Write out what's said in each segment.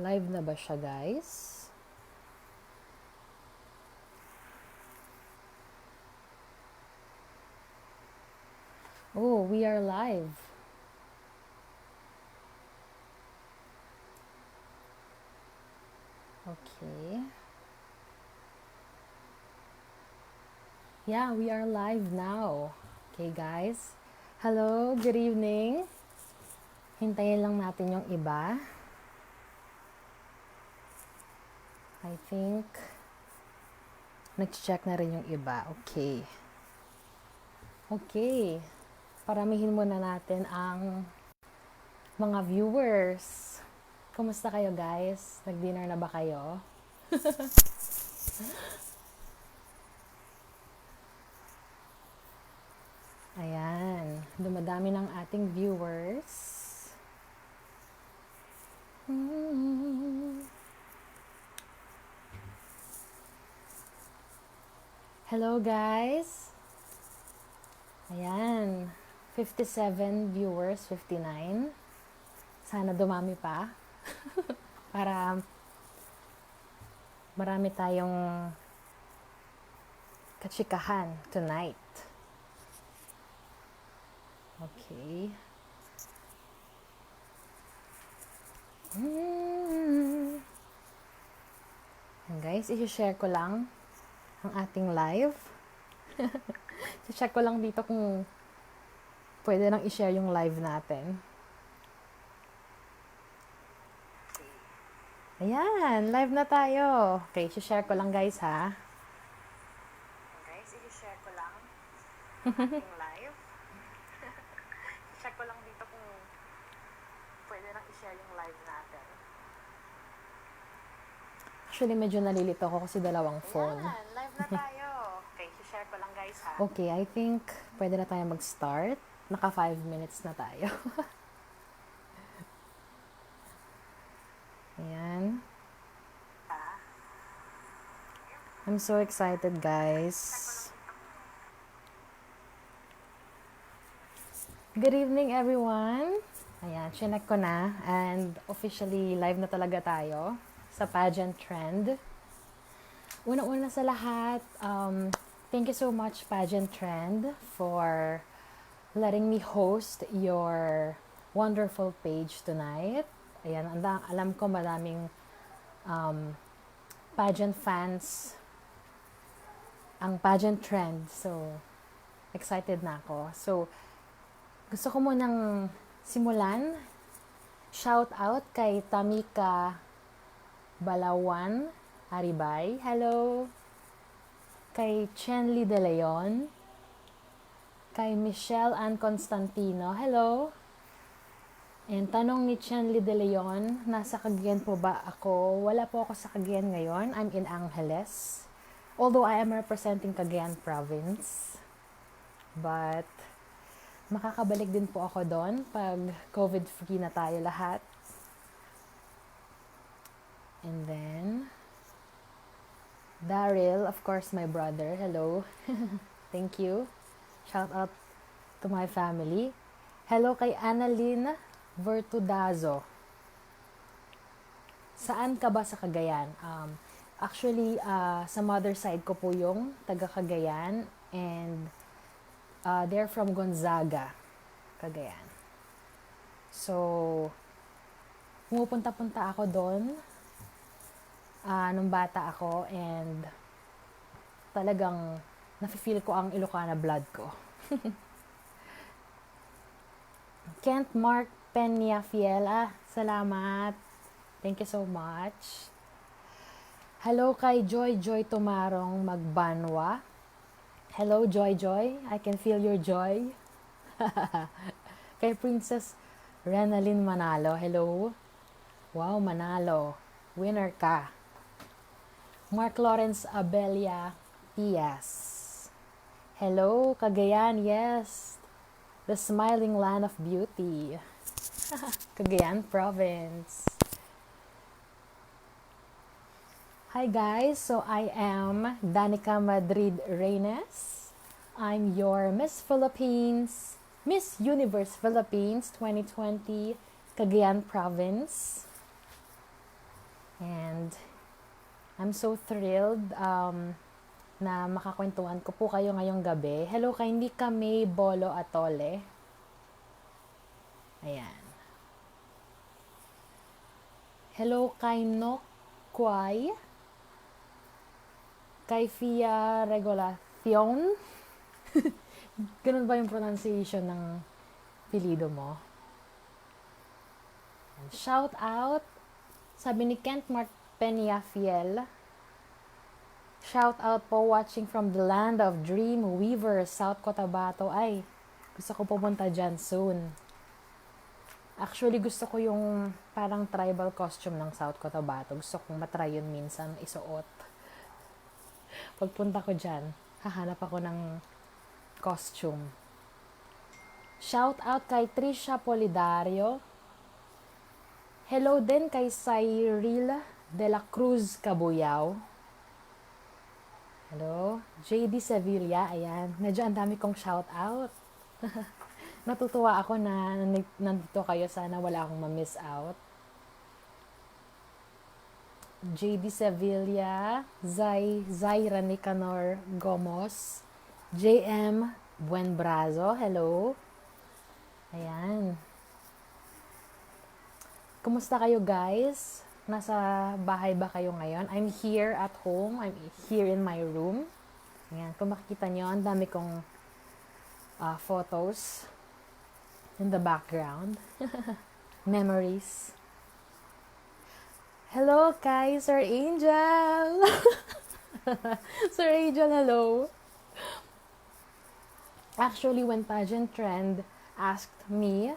Live na ba siya, guys? Oh, we are live. Okay. Yeah, we are live now. Okay, guys. Hello, good evening. Hintayin lang natin yung iba. I think nag-check na rin yung iba. Okay. Okay. Paramihin muna natin ang mga viewers. Kumusta kayo, guys? Nag-dinner na ba kayo? Ayan. Dumadami ng ating viewers. Hello, guys. Ayan. 57 viewers, 59. Sana dumami pa. Para marami tayong katsikahan tonight. Okay. And guys, i-share ko lang ang ating live. I-check ko lang dito kung pwede nang i-share yung live natin. Ayan, live na tayo. Okay, i-share ko lang guys ha. Guys, i-share ko lang ating live. I-check ko lang dito kung pwede nang i-share yung live natin. Actually, medyo nalilito ako kasi dalawang phone. Ayan, live na tayo. Okay, i-share ko lang guys ha. Okay, I think pwede na tayo mag-start. Naka 5 minutes na tayo. Ayan. I'm so excited, guys. Good evening, everyone. Ayan, chinek ko na. And officially, live na talaga tayo sa pageant trend. Una-una sa lahat, thank you so much, Pageant Trend, for letting me host your wonderful page tonight. Ayan, alam ko madaming pageant fans ang Pageant Trend. So, excited na ako. So, gusto ko munang simulan. Shout out kay Tamika Balawan Aribay. Hello. Kay Chenly De Leon. Kay Michelle Ann Constantino. Hello. And tanong ni Chenly De Leon, nasa Cagayan po ba ako? Wala po ako sa Cagayan ngayon. I'm in Angeles. Although I am representing Cagayan Province. But makakabalik din po ako doon pag COVID-free na tayo lahat. And then, Daryl, of course, my brother. Hello. Thank you. Shout out to my family. Hello kay Annalyn Vertudazo. Saan ka ba sa Cagayan? Actually, sa mother side ko po yung taga Cagayan. And they're from Gonzaga, Cagayan. So, pumupunta-punta ako doon nung bata ako and talagang nafe-feel ko ang Ilocana blood ko. Kent Mark Peña Fiela, salamat. Thank you so much. Hello kay Joy Tumarong Magbanwa. Hello Joy. I can feel your joy. Kay Princess Renalyn Manalo. Hello. Wow, Manalo. Winner ka. Mark Lawrence Abelia Pias. Hello, Cagayan. Yes. The smiling land of beauty. Cagayan Province. Hi guys, so I am DANICA Madrid Reynes. I'm your Miss Philippines, Miss Universe Philippines 2020 Cagayan Province. and I'm so thrilled na makakwentuhan ko po kayo ngayong gabi. Hello kay Nika May Bolo Atole. Ayan. Hello kay Nok Kwai. Kay Fia Regulacion. Ganun ba yung pronunciation ng pilido mo? And shout out, sabi ni Kent Mart Peñafiel. Shout out po watching from the land of Dream Weavers, South Cotabato. Ay, gusto ko pumunta dyan soon. Actually, gusto ko yung parang tribal costume ng South Cotabato. Gusto kong matry yun minsan, isuot. Pagpunta ko dyan, hahanap ako ng costume. Shout out kay Trisha Polidario. Hello din kay Cyril de la Cruz Cabuyao. Hello. JD Sevilla, ayan. Medyo ang dami kong shout out. Natutuwa ako na nandito kayo. Sana wala akong ma-miss out. JD Sevilla, Zaira Nicanor Gomos, JM Buenbrazo, hello. Ayan. Kumusta kayo guys? Nasa bahay ba kayo ngayon? I'm here at home. I'm here in my room. Ayan. Kung makikita nyo, ang dami kong photos in the background. Memories. Hello kay Sir Angel. Sir Angel, hello. Actually, when Pageant Trend asked me,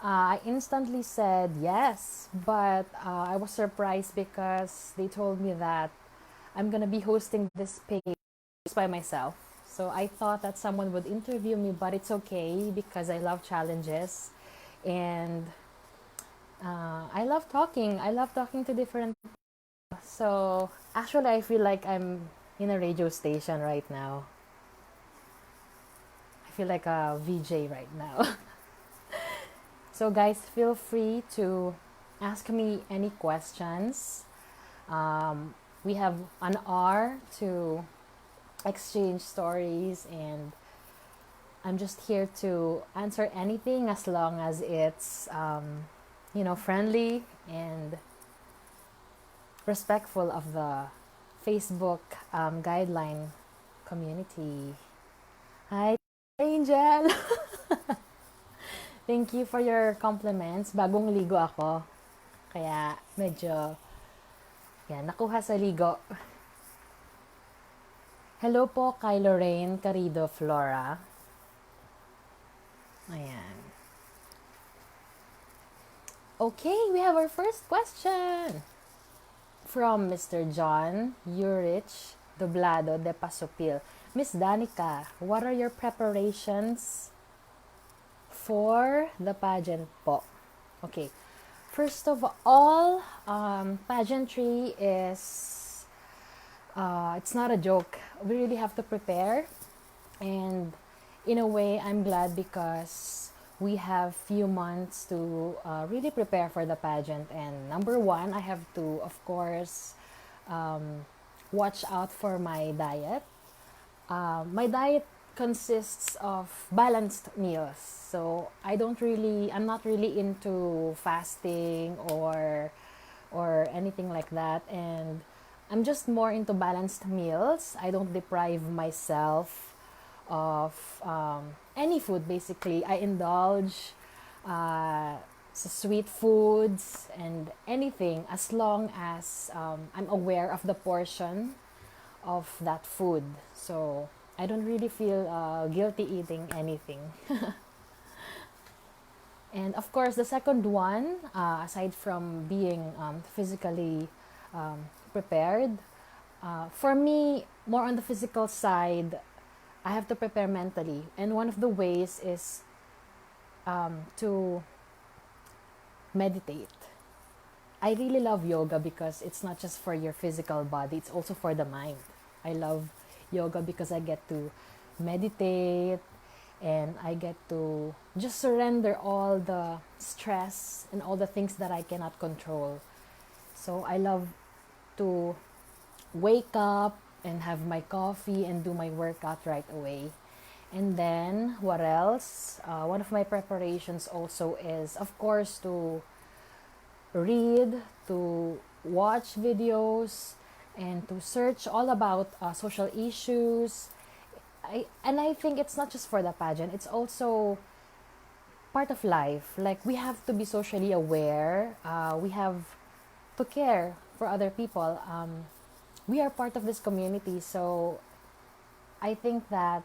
I instantly said yes, but I was surprised because they told me that I'm gonna be hosting this page by myself. So I thought that someone would interview me, but it's okay because I love challenges and I love talking. I love talking to different people. So actually, I feel like I'm in a radio station right now. I feel like a VJ right now. So guys, feel free to ask me any questions. We have an hour to exchange stories, and I'm just here to answer anything as long as it's friendly and respectful of the Facebook guideline community. Hi, Angel! Thank you for your compliments. Bagong ligo ako. Kaya medyo, nakuha sa ligo. Hello po kay Lorraine Carido Flora. Ayan. Okay, we have our first question. From Mr. John Urich Doblado de Pasupil. Miss Danica, what are your preparations for the pageant po? Okay. First of all, pageantry is it's not a joke. We really have to prepare, and in a way, I'm glad because we have few months to really prepare for the pageant. And number one, I have to, of course, watch out for my diet. My diet consists of balanced meals. So I'm not really into fasting or anything like that. And I'm just more into balanced meals. I don't deprive myself of any food, basically. I indulge sa sweet foods and anything as long as I'm aware of the portion of that food. So I don't really feel guilty eating anything. And of course, the second one, aside from being physically prepared, for me, more on the physical side, I have to prepare mentally. And one of the ways is to meditate. I really love yoga because it's not just for your physical body, it's also for the mind. I love yoga because I get to meditate and I get to just surrender all the stress and all the things that I cannot control. So I love to wake up and have my coffee and do my workout right away. And then, what else? One of my preparations also is, of course, to read, to watch videos, and to search all about social issues. I think it's not just for the pageant, it's also part of life. Like, we have to be socially aware, we have to care for other people. We are part of this community, so I think that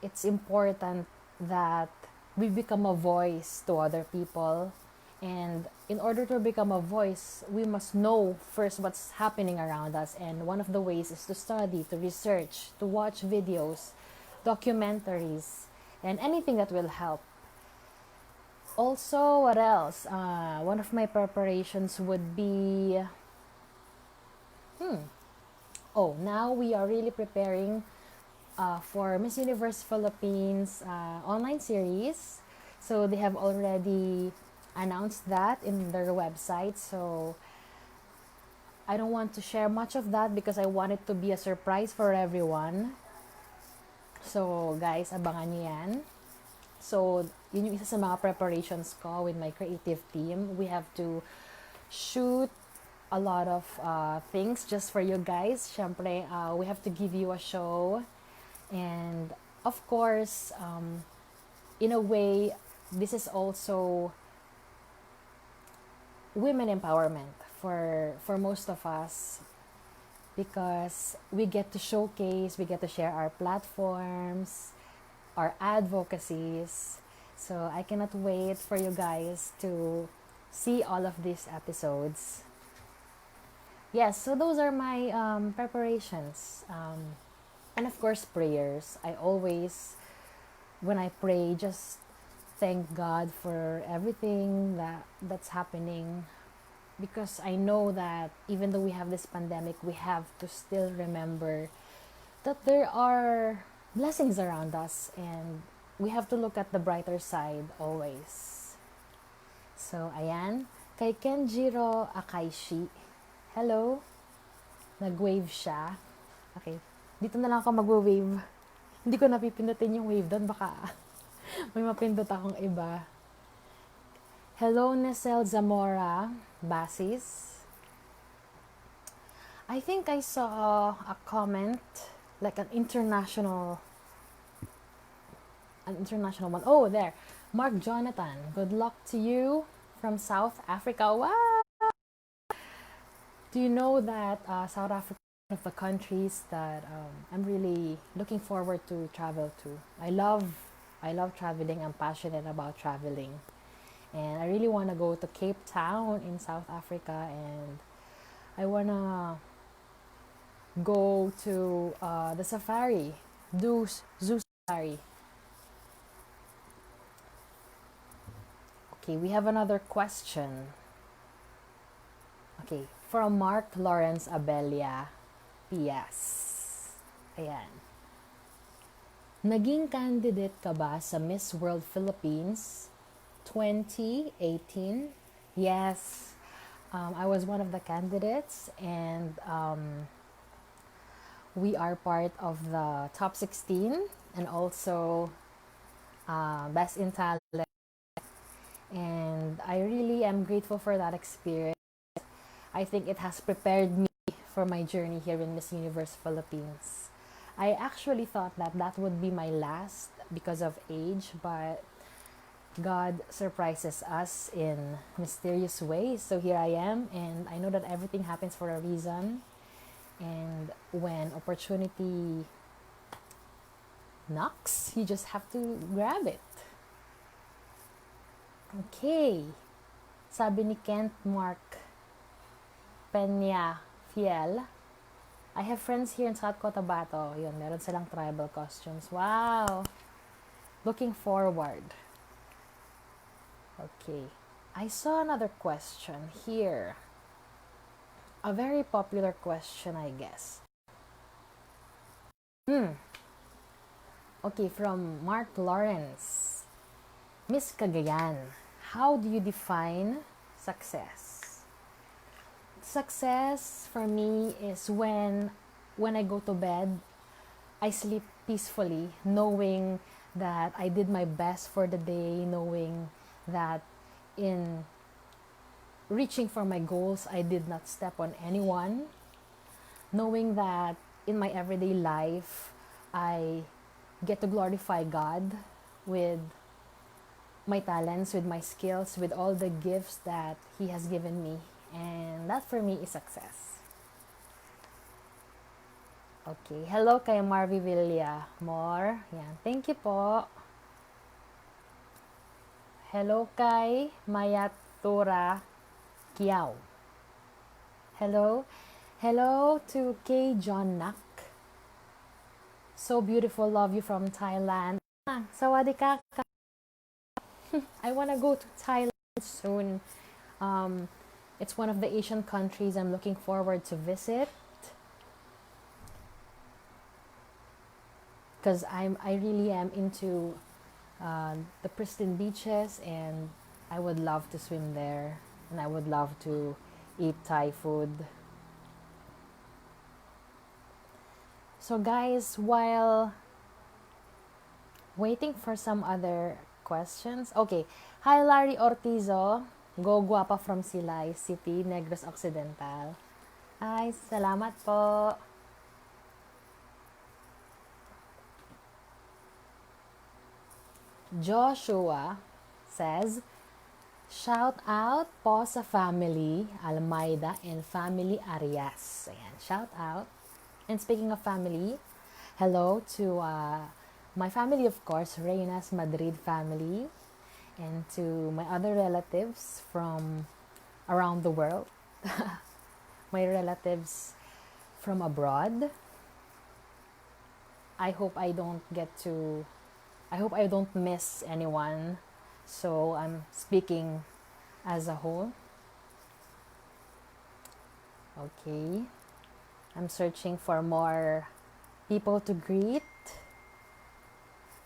it's important that we become a voice to other people. And in order to become a voice, we must know first what's happening around us. And one of the ways is to study, to research, to watch videos, documentaries, and anything that will help. Also, what else? One of my preparations would be, now we are really preparing for Miss Universe Philippines online series. So they have already announced that in their website. So I don't want to share much of that because I want it to be a surprise for everyone. So guys, abangan niyo yan. So yun yung isa sa mga preparations ko with my creative team. We have to shoot a lot of things just for you guys. Syempre, we have to give you a show. And of course, in a way, this is also women empowerment for most of us, because we get to showcase, we get to share our platforms, our advocacies. So I cannot wait for you guys to see all of these episodes. Yes, so those are my preparations. And of course, prayers. I always, when I pray, just thank God for everything that's happening, because I know that even though we have this pandemic, we have to still remember that there are blessings around us, and we have to look at the brighter side always. So, ayan. Kay Kenjiro Akaishi, hello. Nag-wave siya. Okay. Dito na lang ako mag-wave. Hindi ko napipindutin yung wave doon. Baka may mapindot akong iba. Hello, Nesel Zamora Basis. I think I saw a comment, like an international one. Oh, there. Mark Jonathan. Good luck to you from South Africa. Wow! Do you know that South Africa is one of the countries that I'm really looking forward to travel to? I love traveling. I'm passionate about traveling. And I really want to go to Cape Town in South Africa, and I want to go to the safari, zoo safari. Okay, we have another question. Okay, from Mark Lawrence Abelia, PS. Ayan. Naging candidate ka ba sa Miss World Philippines 2018? Yes. I was one of the candidates, and we are part of the top 16 and also Best in Talent. And I really am grateful for that experience. I think it has prepared me for my journey here in Miss Universe Philippines. I actually thought that that would be my last because of age, but God surprises us in mysterious ways. So here I am, and I know that everything happens for a reason. And when opportunity knocks, you just have to grab it. Okay. Sabi ni Kent Mark Peña Fiel, I have friends here in South Cotabato. Yun, meron silang tribal costumes. Wow! Looking forward. Okay. I saw another question here. A very popular question, I guess. Okay, from Mark Lawrence. Miss Cagayan, how do you define success? Success for me is when I go to bed, I sleep peacefully, knowing that I did my best for the day, knowing that in reaching for my goals, I did not step on anyone, knowing that in my everyday life, I get to glorify God with my talents, with my skills, with all the gifts that He has given me. And that for me is success. Okay. Hello kay Marvy Villa. More. Yan. Thank you po. Hello kay Mayatura Kiao. Hello. Hello to K. John Nak. So beautiful. Love you from Thailand. Sawadee ka. I want to go to Thailand soon. It's one of the Asian countries I'm looking forward to visit. Because I really am into the pristine beaches, and I would love to swim there, and I would love to eat Thai food. So guys, while waiting for some other questions, okay. Hi Larry Ortizo, go guapa from Silay City, Negros Occidental. Ay, salamat po. Joshua says, shout out po sa family Almeida and family Arias. Ayan, shout out. And speaking of family, hello to my family, of course, Reynes Madrid family, and to my other relatives from around the world, my relatives from abroad. I hope I don't miss anyone, so I'm speaking as a whole. Okay. I'm searching for more people to greet.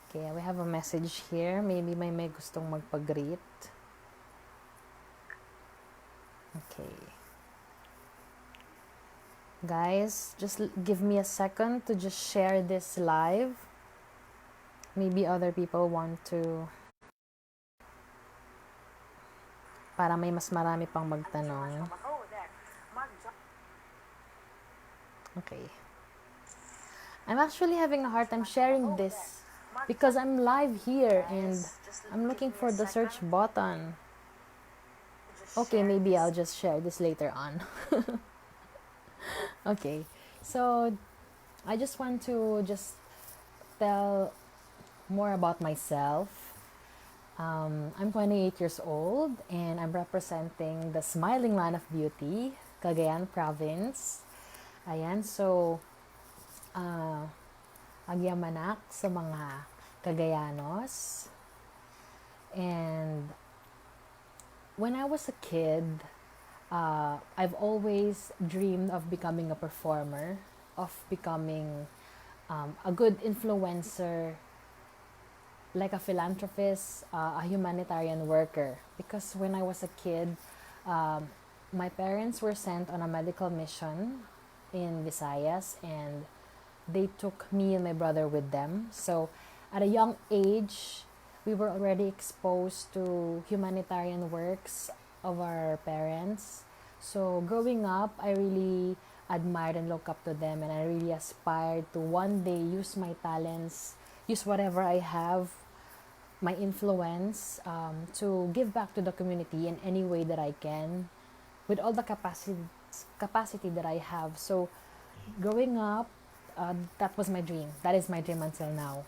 Okay, we have a message here. Maybe may gustong magpag-greet. Okay. Guys, just give me a second to just share this live. Maybe other people want to, para may mas marami pang magtanong. Okay. I'm actually having a hard time sharing this because I'm live here and I'm looking for the search button. Okay, maybe I'll just share this later on. Okay. So, I just want to just tell more about myself. I'm 28 years old and I'm representing the Smiling Land of Beauty, Cagayan Province. Ayan, so, agyamanak sa mga Cagayanos. And when I was a kid, I've always dreamed of becoming a performer, of becoming a good influencer, like a philanthropist, a humanitarian worker. Because when I was a kid, my parents were sent on a medical mission in Visayas, and they took me and my brother with them. So at a young age, we were already exposed to humanitarian works of our parents. So growing up, I really admired and looked up to them, and I really aspired to one day use my talents, use whatever I have, my influence, to give back to the community in any way that I can, with all the capacity that I have. So growing up, that was my dream. That is my dream until now.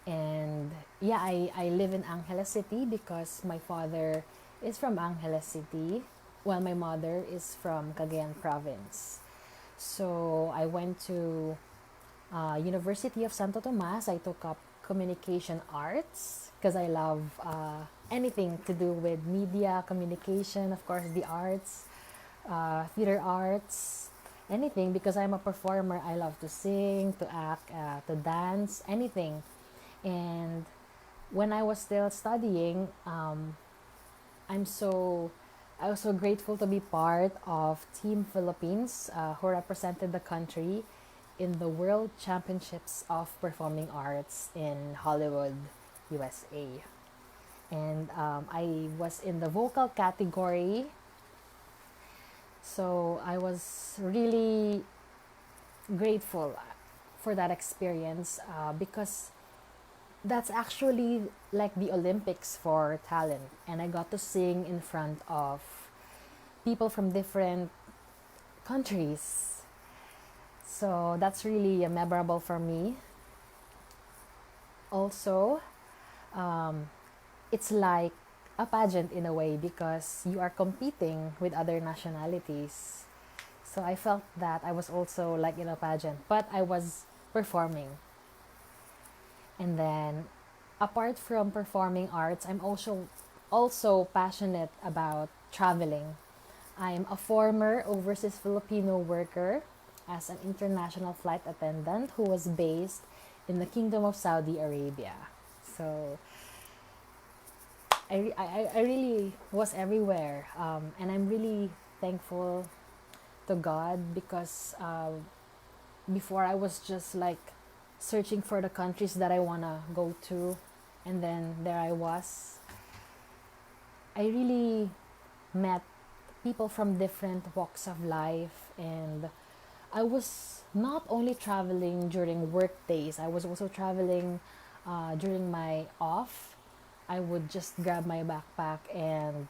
And yeah, I live in Angeles City because my father is from Angeles City, while my mother is from Cagayan Province. So I went to University of Santo Tomas. I took up communication arts because I love anything to do with media, communication, of course, the arts, theater arts, anything, because I'm a performer. I love to sing, to act, to dance, anything. And when I was still studying, I'm so I was so grateful to be part of Team Philippines, who represented the country in the World Championships of Performing Arts in Hollywood, USA. And I was in the vocal category, so I was really grateful for that experience because that's actually like the Olympics for talent, and I got to sing in front of people from different countries. So that's really memorable for me. Also, um, it's like a pageant in a way because you are competing with other nationalities. So I felt that I was also like in a pageant, but I was performing. And then apart from performing arts, I'm also passionate about traveling. I'm a former overseas Filipino worker as an international flight attendant who was based in the Kingdom of Saudi Arabia. So I really was everywhere. And I'm really thankful to God because before I was just like searching for the countries that I want to go to. And then there I was. I really met people from different walks of life, and I was not only traveling during work days, I was also traveling during my off. I would just grab my backpack and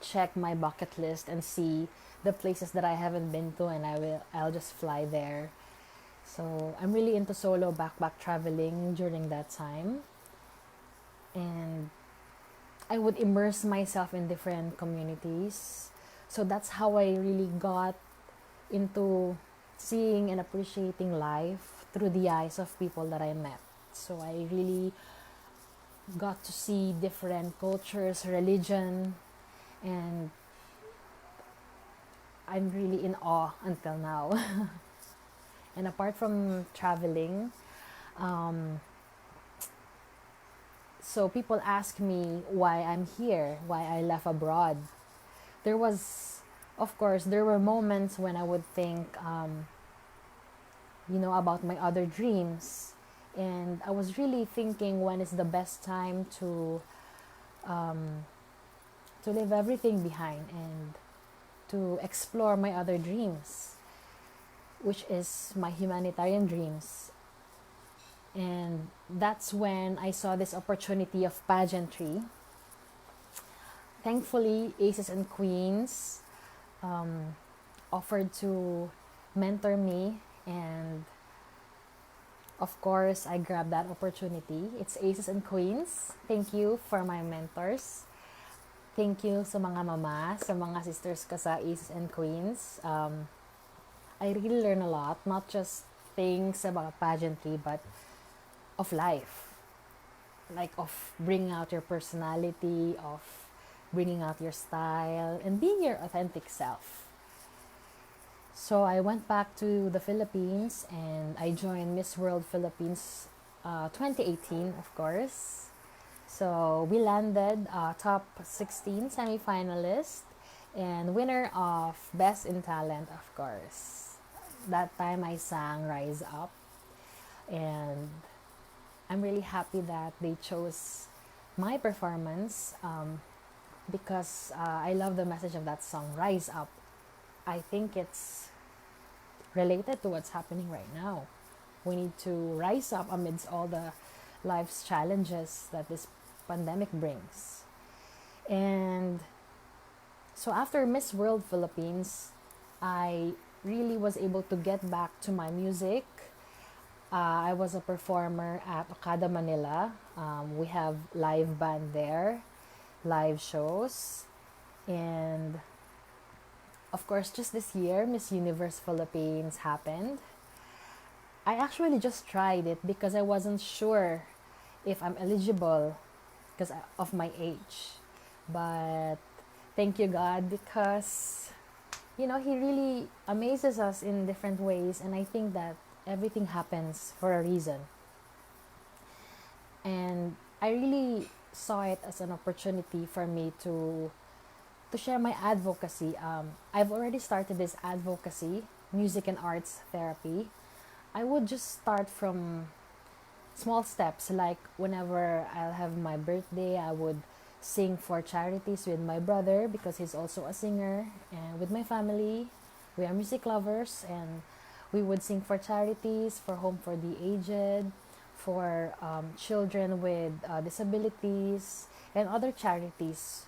check my bucket list and see the places that I haven't been to, and I'll just fly there. So I'm really into solo backpack traveling during that time, and I would immerse myself in different communities. So that's how I really got into seeing and appreciating life through the eyes of people that I met. So I really got to see different cultures, religion, and I'm really in awe until now. And apart from traveling, um, so people ask me why I'm here, why I left abroad. There was, of course, there were moments when I would think, about my other dreams. And I was really thinking when is the best time um, to leave everything behind and to explore my other dreams, which is my humanitarian dreams. And that's when I saw this opportunity of pageantry. Thankfully, Aces and Queens offered to mentor me, and of course, I grabbed that opportunity. It's Aces and Queens. Thank you for my mentors. Thank you sa mga mama, sa mga sisters ko sa Aces and Queens. I really learn a lot, not just things about pageantry, but of life. Like of bringing out your personality, of bringing out your style, and being your authentic self. So I went back to the Philippines and I joined Miss World Philippines 2018, of course. So we landed top 16 semi-finalist and winner of Best in Talent, of course. That time I sang Rise Up, and I'm really happy that they chose my performance because I love the message of that song, Rise Up. I think it's related to what's happening right now. We need to rise up amidst all the life's challenges that this pandemic brings. And so after Miss World Philippines, I really was able to get back to my music. I was a performer at Okada, Manila. We have live band there, live shows, and of course, just this year, Miss Universe Philippines happened. I actually just tried it because I wasn't sure if I'm eligible because of my age. But thank you, God, because, He really amazes us in different ways. And I think that everything happens for a reason. And I really saw it as an opportunity for me to to share my advocacy. I've already started this advocacy, music and arts therapy. I would just start from small steps, like whenever I'll have my birthday, I would sing for charities with my brother because he's also a singer, and with my family. We are music lovers, and we would sing for charities, for Home for the Aged, for children with disabilities, and other charities.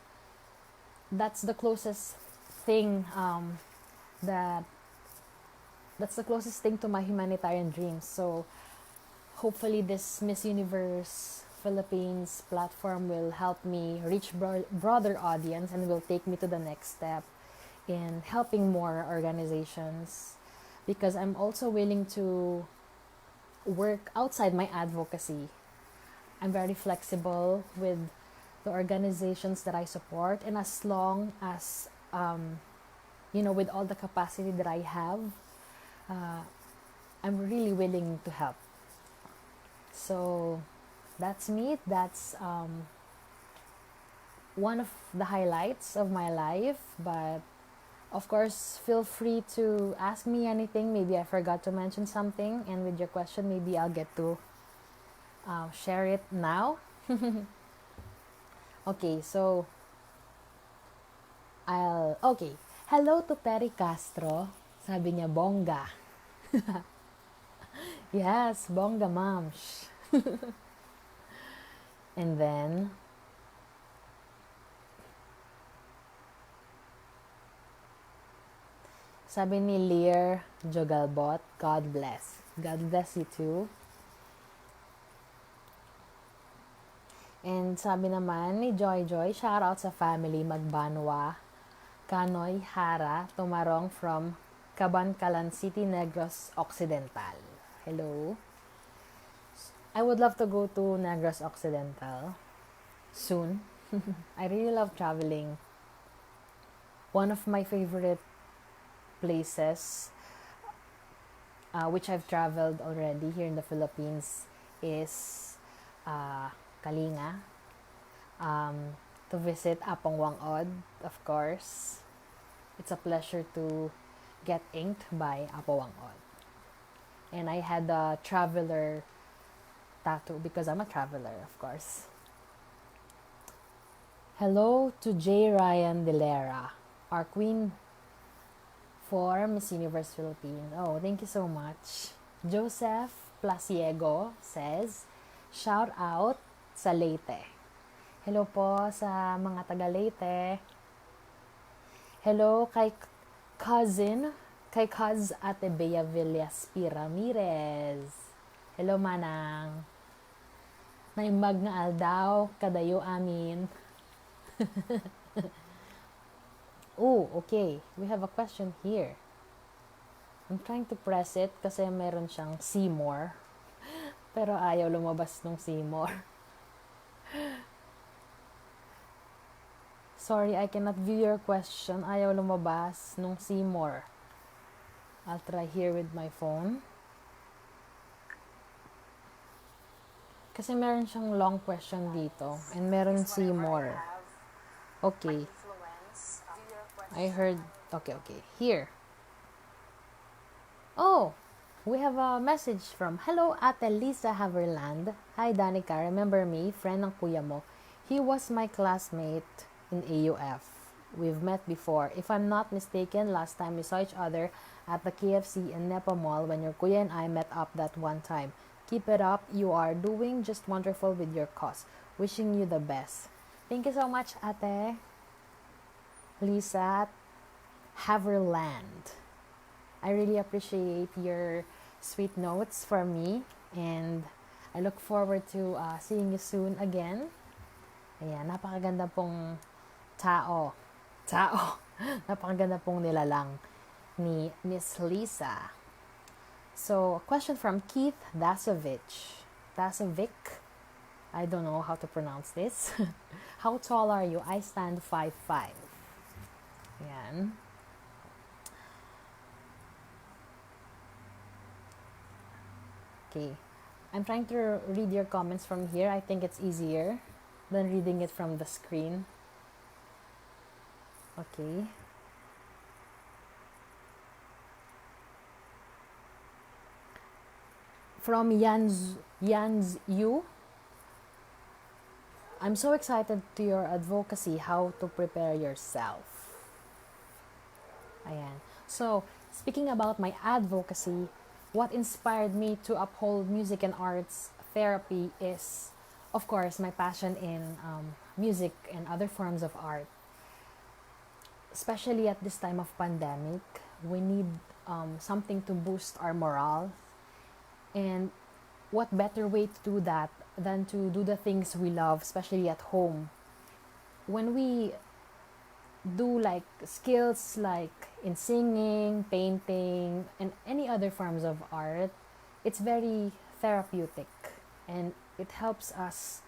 That's the closest thing that that's the closest thing to my humanitarian dreams. So hopefully this Miss Universe Philippines platform will help me reach broader audience and will take me to the next step in helping more organizations, because I'm also willing to work outside my advocacy. I'm very flexible with the organizations that I support, and as long as with all the capacity that I have, I'm really willing to help. So that's me. That's one of the highlights of my life. But of course, feel free to ask me anything. Maybe I forgot to mention something, and with your question, maybe I'll get to share it now. Okay, so okay. Hello to Perry Castro. Sabi niya, bongga. Yes, bongga mams. And then, sabi ni Lear Jogalbot, God bless. God bless you too. And sabi naman ni Joy Joy, shout out sa family Magbanwa, Kanoy, Hara, Tumarong from Cabancalan City, Negros Occidental. Hello. I would love to go to Negros Occidental soon. I really love traveling. One of my favorite places which I've traveled already here in the Philippines is Kalinga, to visit Apong Wangod, of course. It's a pleasure to get inked by Apo Wangod. And I had a traveler tattoo because I'm a traveler, of course. Hello to J. Ryan Delera, our queen for Miss Universe Philippines. Oh, thank you so much. Joseph Plasiego says, shout out sa Leyte. Hello po sa mga taga Leyte. Hello kay Cuz Ate Bea Villaspi Ramirez. Hello manang. Naimbag nga aldaw, kadayo amin. Oh, okay. We have a question here. I'm trying to press it kasi meron siyang see more. Pero ayaw lumabas nung see more. Sorry, I cannot view your question. Ayaw lumabas nung see more. I'll try here with my phone. Kasi meron siyang long question dito. And meron see more. Okay. I heard. Okay. Here. Oh, we have a message from, hello, Ate Lisa Haverland. Hi, Danica. Remember me? Friend ng kuya mo. He was my classmate in AUF. We've met before. If I'm not mistaken, last time we saw each other at the KFC in Nepa Mall when your kuya and I met up that one time. Keep it up. You are doing just wonderful with your cause. Wishing you the best. Thank you so much, Ate Lisa Haverland. I really appreciate your sweet notes for me, and I look forward to seeing you soon again. Ayan, napakaganda pong tao. Napakaganda pong nilalang ni Miss Lisa. So, a question from Keith Dasovic. I don't know how to pronounce this. How tall are you? I stand 5'5". Ayan. Okay. I'm trying to read your comments from here. I think it's easier than reading it from the screen. Okay. From Yan's Yu, I'm so excited to your advocacy, how to prepare yourself. Ayan. So, speaking about my advocacy, what inspired me to uphold music and arts therapy is, of course, my passion in music and other forms of art. Especially at this time of pandemic, we need something to boost our morale. And what better way to do that than to do the things we love, especially at home? When we do like skills like in singing, painting, and any other forms of art, it's very therapeutic and it helps us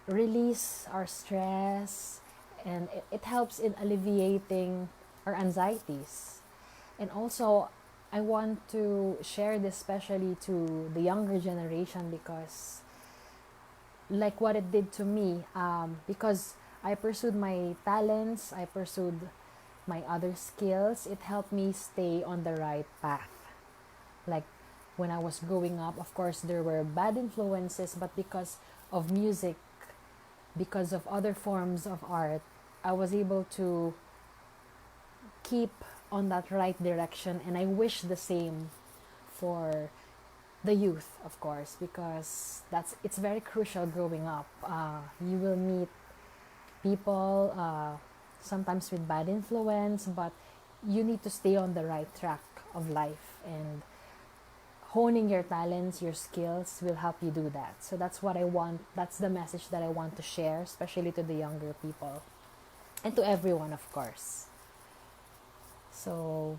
release our stress, and it helps in alleviating our anxieties. And also, I want to share this especially to the younger generation because, like what it did to me, because I pursued my talents, I pursued my other skills, it helped me stay on the right path. Like when I was growing up, of course, there were bad influences, but because of music, because of other forms of art, I was able to keep on that right direction. And I wish the same for the youth, of course, because it's very crucial growing up. You will meet people sometimes with bad influence, but you need to stay on the right track of life, and honing your talents, your skills will help you do that. So that's what I want. That's the message that I want to share, especially to the younger people and to everyone, of course. So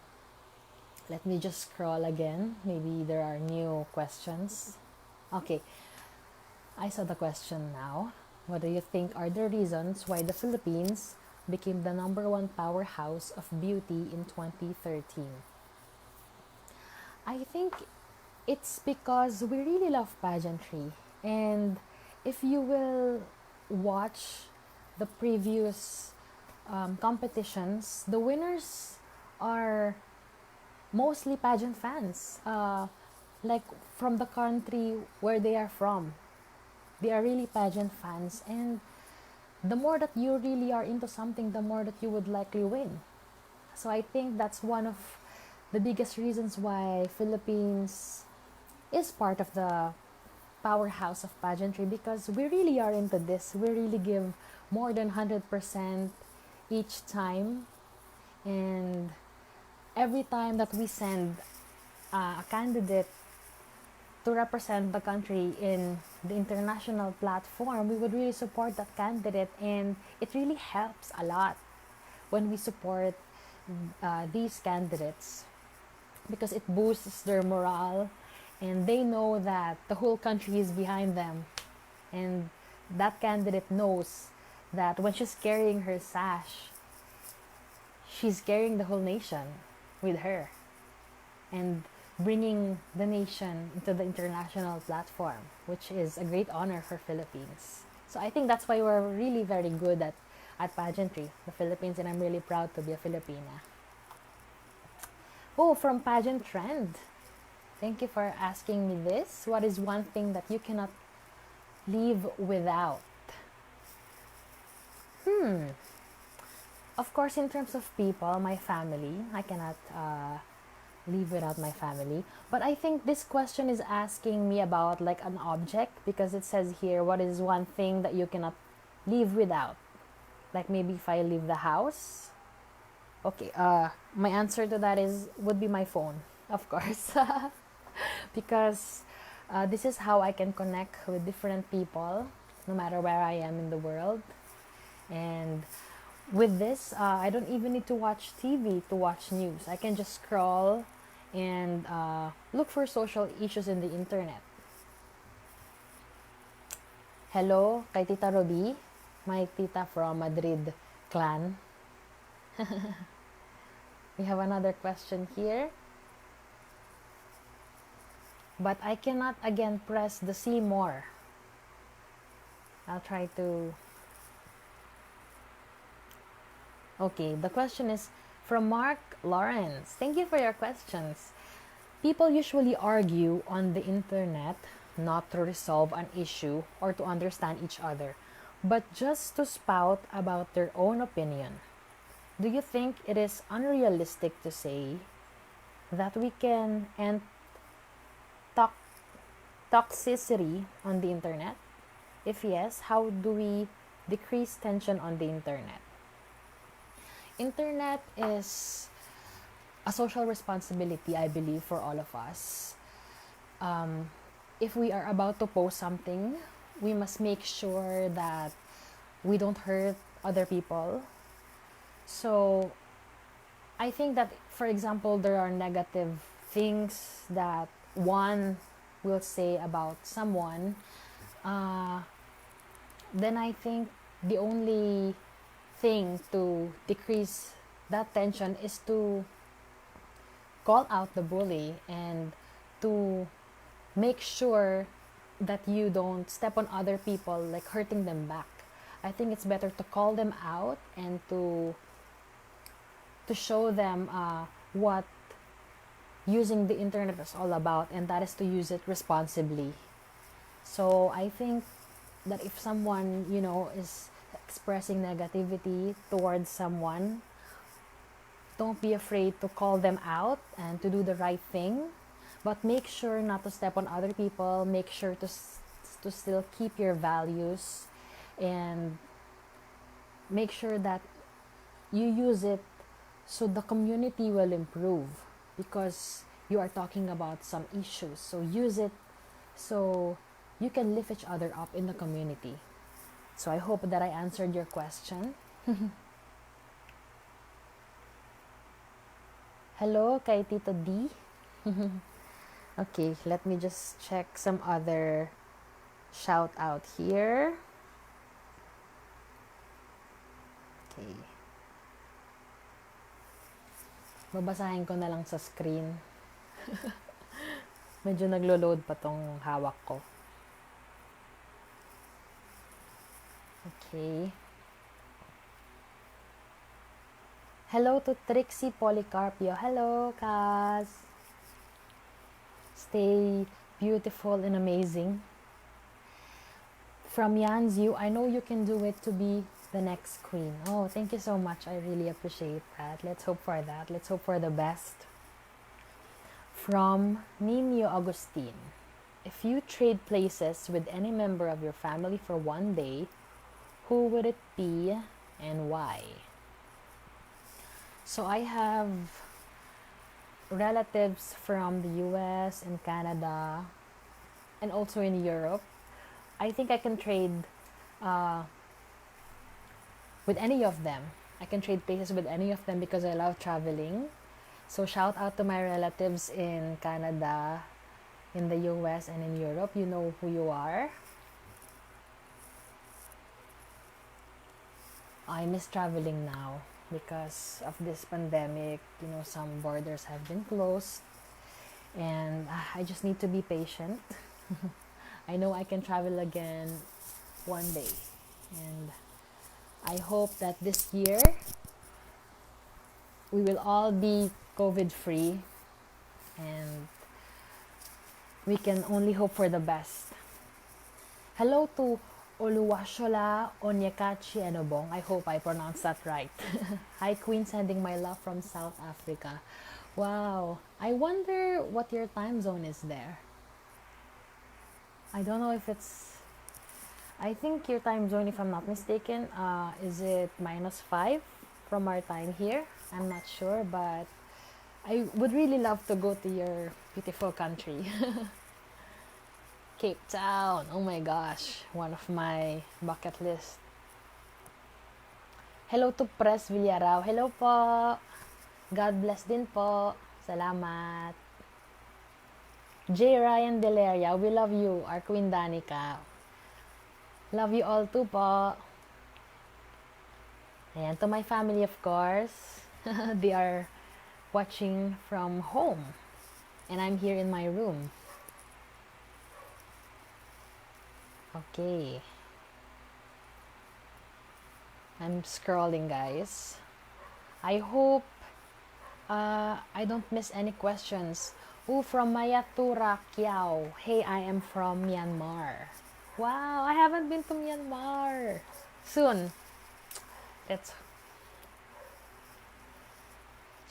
let me just scroll again. Maybe there are new questions. Okay, I saw the question now. What do you think are the reasons why the Philippines became the number one powerhouse of beauty in 2013? I think it's because we really love pageantry. And if you will watch the previous competitions, the winners are mostly pageant fans, like from the country where they are from. They are really pageant fans, and the more that you really are into something, the more that you would likely win. So I think that's one of the biggest reasons why Philippines is part of the powerhouse of pageantry, because we really are into this. We really give more than 100% each time, and every time that we send a candidate to represent the country in the international platform, we would really support that candidate, and it really helps a lot when we support these candidates, because it boosts their morale, and they know that the whole country is behind them, and that candidate knows that when she's carrying her sash, she's carrying the whole nation with her and bringing the nation into the international platform, which is a great honor for Philippines. So I think that's why we're really very good at pageantry, the Philippines, and I'm really proud to be a Filipina. Oh, from Pageant Trend. Thank you for asking me this. What is one thing that you cannot live without? Of course, in terms of people, my family, I cannot live without my family. But I think this question is asking me about like an object, because it says here, what is one thing that you cannot live without? Like maybe if I leave the house. Okay, my answer to that would be my phone, of course. Because this is how I can connect with different people no matter where I am in the world. And with this, I don't even need to watch TV to watch news. I can just scroll and look for social issues in the internet. Hello kay Tita Roby, my tita from Madrid clan. We have another question here. But I cannot again press the see more. I'll try to Okay, the question is from Mark Lawrence. Thank you for your questions. People usually argue on the internet not to resolve an issue or to understand each other, but just to spout about their own opinion. Do you think it is unrealistic to say that we can end tox- toxicity on the internet? If yes, how do we decrease tension on the internet? Internet is a social responsibility, I believe, for all of us. If we are about to post something, we must make sure that we don't hurt other people. So I think that, for example, there are negative things that one will say about someone. Then I think the only thing to decrease that tension is to call out the bully and to make sure that you don't step on other people, like hurting them back. I think it's better to call them out and to show them what using the internet is all about, and that is to use it responsibly. So I think that if someone, is expressing negativity towards someone, don't be afraid to call them out and to do the right thing, but make sure not to step on other people. Make sure to still keep your values, and make sure that you use it so the community will improve, because you are talking about some issues. So use it so you can lift each other up in the community. So I hope that I answered your question. Hello kay Tito D. Okay, let me just check some other shout out here. Okay. Babasahin ko na lang sa screen. Medyo naglo-load pa tong hawak ko. Okay. Hello to Trixie Policarpio. Hello, Kaz. Stay beautiful and amazing. From Yanzu, I know you can do it to be the next queen. Oh, thank you so much. I really appreciate that. Let's hope for that. Let's hope for the best. From Nino Agustin. If you trade places with any member of your family for one day, who would it be and why? So I have relatives from the US and Canada and also in Europe. I think I can trade with any of them. I can trade places with any of them because I love traveling. So shout out to my relatives in Canada, in the US, and in Europe. You know who you are. I miss traveling now because of this pandemic. Some borders have been closed, and I just need to be patient. I know I can travel again one day, and I hope that this year we will all be COVID free, and we can only hope for the best. Hello to Oluwashola Onyekachi Enobong. I hope I pronounced that right. Hi Queen, sending my love from South Africa. Wow, I wonder what your time zone is there. I don't know if it's... I think your time zone, if I'm not mistaken, is it -5 from our time here? I'm not sure, but I would really love to go to your beautiful country. Cape Town, oh my gosh, one of my bucket list. Hello to Pres Villarao. Hello po. God bless din po. Salamat. J. Ryan Deleria, we love you. Our Queen Danica. Love you all too po. Ayan, to my family, of course. They are watching from home. And I'm here in my room. Okay. I'm scrolling, guys. I hope I don't miss any questions. Oh, from Mayatura Kiao. Hey, I am from Myanmar. Wow, I haven't been to Myanmar. Soon. Let's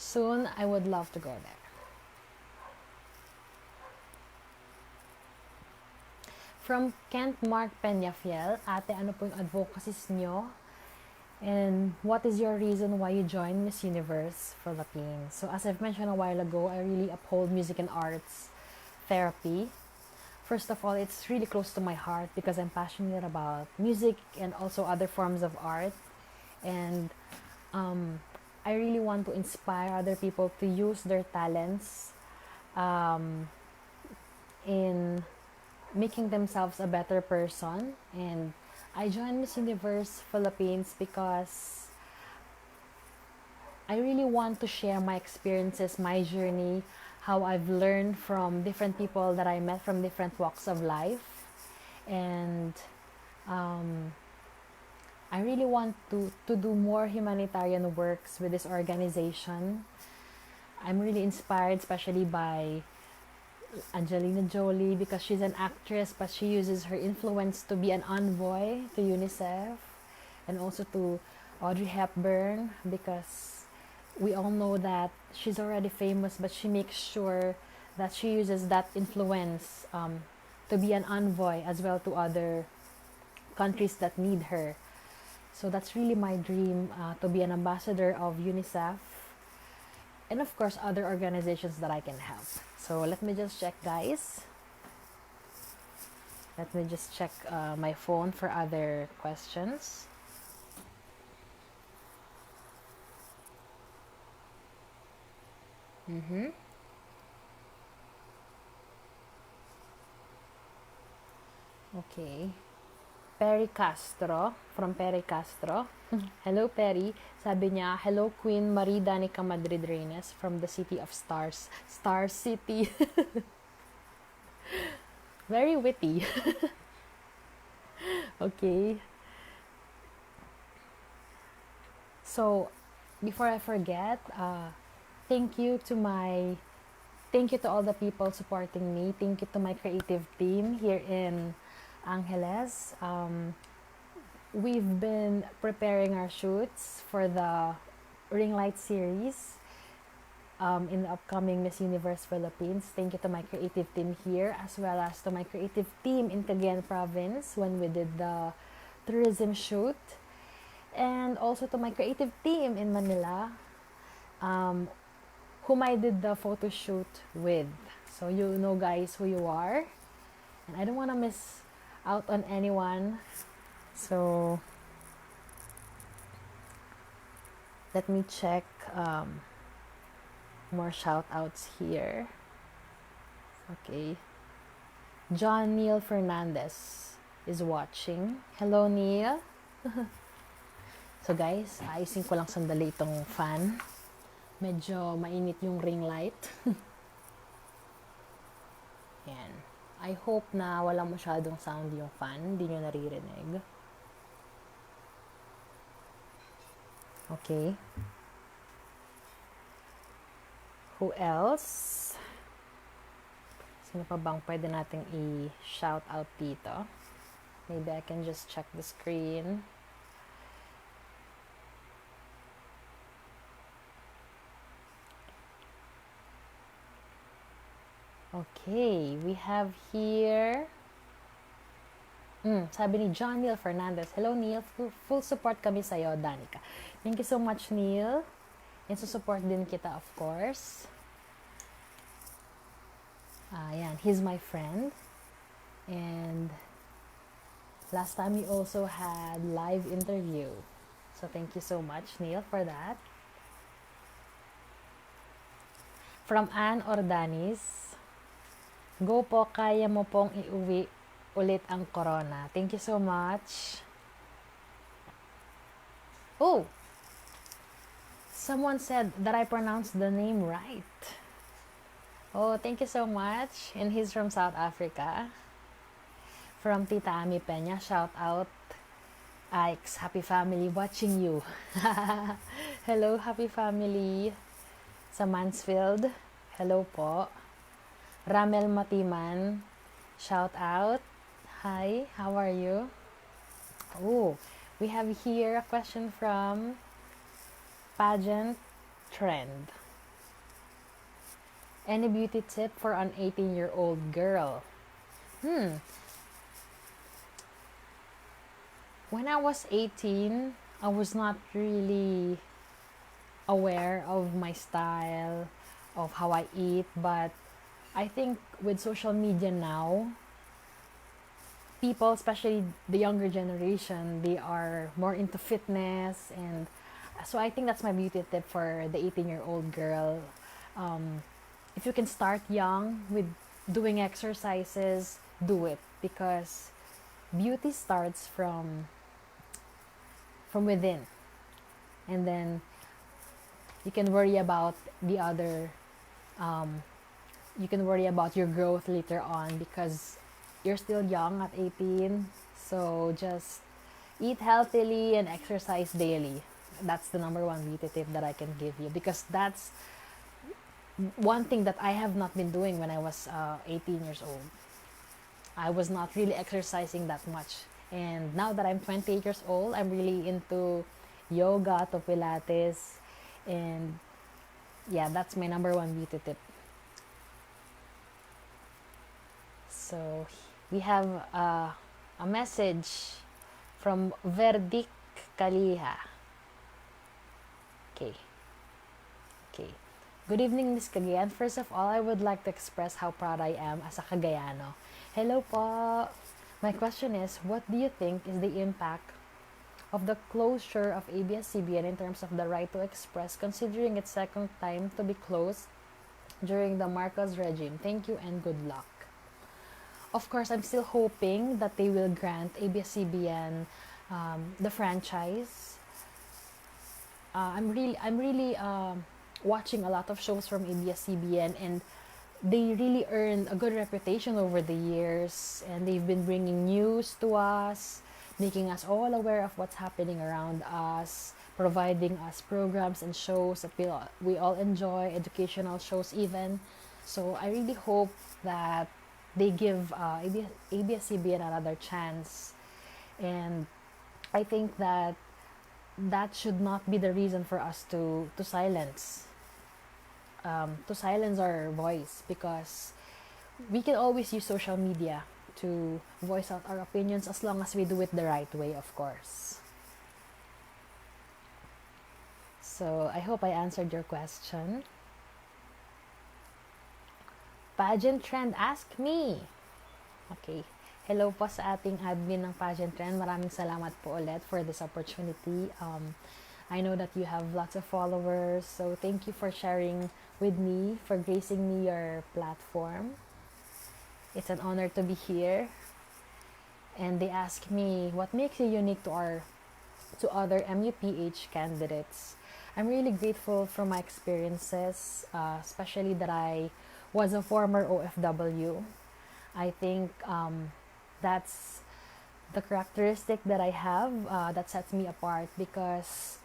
Soon, I would love to go there. From Kent Mark Peñafiel, ate, ano po yung advocacies nyo? And what is your reason why you joined Miss Universe Philippines? So as I've mentioned a while ago, I really uphold music and arts therapy. First of all, it's really close to my heart because I'm passionate about music and also other forms of art. And I really want to inspire other people to use their talents in making themselves a better person. And I joined Miss Universe Philippines because I really want to share my experiences, my journey, how I've learned from different people that I met from different walks of life. And I really want to do more humanitarian works with this organization. I'm really inspired, especially by Angelina Jolie, because she's an actress, but she uses her influence to be an envoy to UNICEF, and also to Audrey Hepburn, because we all know that she's already famous, but she makes sure that she uses that influence to be an envoy as well to other countries that need her. So that's really my dream, to be an ambassador of UNICEF, and of course other organizations that I can help. So let me just check, guys. Let me just check my phone for other questions. Okay. Perry Castro, from Perry Castro. Hello, Perry. Sabi niya, hello, Queen Marie DANICA Madrid Reynes from the City of Stars. Star City. Very witty. Okay. So, before I forget, thank you to all the people supporting me. Thank you to my creative team here in Angeles. We've been preparing our shoots for the ring light series in the upcoming Miss Universe Philippines. Thank you to my creative team here, as well as to my creative team in Cagayan Province when we did the tourism shoot, and also to my creative team in Manila, whom I did the photo shoot with. So you know, guys, who you are, and I don't want to miss out on anyone. So let me check more shout outs here. Okay. John Neil Fernandez is watching. Hello, Neil. So guys, ayusin ko lang sandali itong fan. Medyo mainit yung ring light. Yan. I hope na walang masyadong sound yung fan. Hindi nyo naririnig. Okay. Who else? Sino pa bang pwede nating i-shout out dito? Maybe I can just check the screen. Okay, we have here sabi ni John Neil Fernandez. Hello, Neil. Full support kami sa'yo, Danica. Thank you so much, Neil. And support din kita, of course. Yan, he's my friend. And last time we also had live interview. So thank you so much, Neil, for that. From Ann Ordanis, go po, kaya mo pong iuwi ulit ang corona. Thank you so much. Oh! Someone said that I pronounced the name right. Oh, thank you so much. And he's from South Africa. From Tita Ami Peña, shout out. Ike's Happy Family watching you. Hello, Happy Family. Sa Mansfield, hello po. Ramel Matiman, shout out. Hi, how are you? Oh, we have here a question from Pageant Trend. Any beauty tip for an 18-year-old girl? When I was 18, I was not really aware of my style, of how I eat, but I think with social media now, people, especially the younger generation, they are more into fitness, and so I think that's my beauty tip for the 18-year-old girl. If you can start young with doing exercises, do it, because beauty starts from within, and then you can worry about the other you can worry about your growth later on, because you're still young at 18. So just eat healthily and exercise daily. That's the number one beauty tip that I can give you, because that's one thing that I have not been doing when I was 18 years old. I was not really exercising that much. And now that I'm 28 years old, I'm really into yoga, to Pilates, and yeah, that's my number one beauty tip. So we have a message from Verdict Kaliha. Okay. Okay. Good evening, Miss Cagayan. First of all, I would like to express how proud I am as a Cagayano. Hello po. My question is, what do you think is the impact of the closure of ABS-CBN in terms of the right to express, considering its second time to be closed during the Marcos regime? Thank you and good luck. Of course, I'm still hoping that they will grant ABS-CBN the franchise. I'm really watching a lot of shows from ABS-CBN, and they really earned a good reputation over the years, and they've been bringing news to us, making us all aware of what's happening around us, providing us programs and shows that we all enjoy, educational shows even. So I really hope that they give ABS-CBN another chance, and I think that that should not be the reason for us to silence our voice, because we can always use social media to voice out our opinions, as long as we do it the right way, of course. So I hope I answered your question. Pageant Trend, ask me. Okay. Hello po sa ating admin ng Pageant Trend. Maraming salamat po ulit for this opportunity. I know that you have lots of followers, so thank you for sharing with me, for gracing me your platform. It's an honor to be here. And they ask me, what makes you unique to other MUPH candidates? I'm really grateful for my experiences, especially that I was a former OFW. I think that's the characteristic that I have that sets me apart, because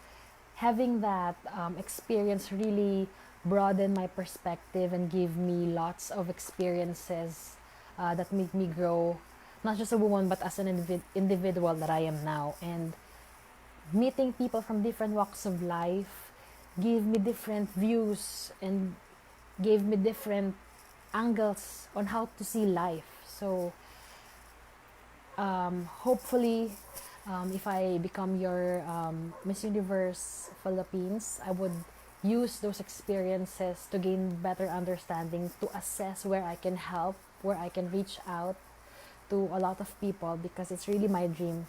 having that experience really broadened my perspective and gave me lots of experiences that made me grow, not just a woman, but as an individual that I am now. And meeting people from different walks of life gave me different views and gave me different angles on how to see life. So hopefully, if I become your Miss Universe Philippines, I would use those experiences to gain better understanding, to assess where I can help, where I can reach out to a lot of people, because it's really my dream.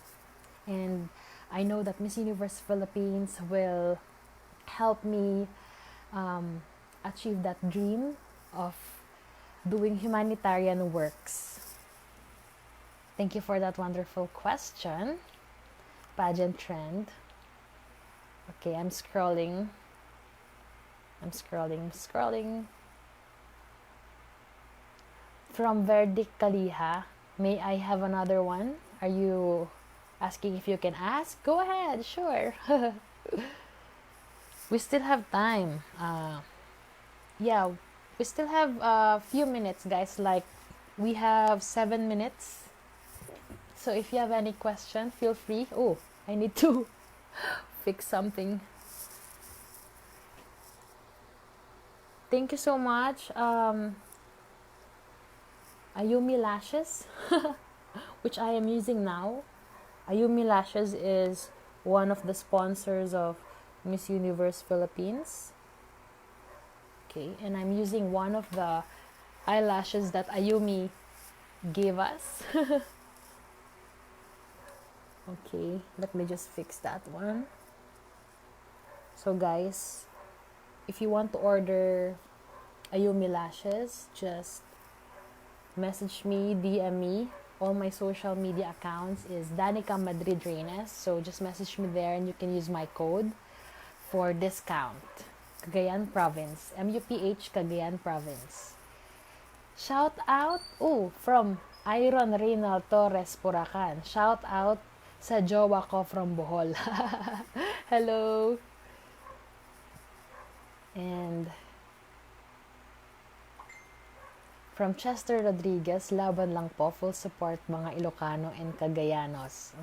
And I know that Miss Universe Philippines will help me achieve that dream of doing humanitarian works. Thank you for that wonderful question, Pageant Trend. Okay, I'm scrolling. From Verdict Kaliha, may I have another one? Are you asking if you can ask. Go ahead, sure. We still have time. Yeah, we still have a few minutes, guys. Like, we have 7 minutes. So if you have any question, feel free. Oh, I need to fix something. Thank you so much. Ayumi Lashes, which I am using now. Ayumi Lashes is one of the sponsors of Miss Universe Philippines. Okay, and I'm using one of the eyelashes that Ayumi gave us. Okay, let me just fix that one. So guys, if you want to order Ayumi Lashes, just message me, DM me. All my social media accounts is DANICA MADRID REYNES. So just message me there and you can use my code for discount. Cagayan Province. MUPH Cagayan Province. Shout out, from Iron Reynal Torres Puracan. Shout out sa jowa ko from Bohol. Hello. And from Chester Rodriguez, laban lang po, full support mga Ilocano and Cagayanos.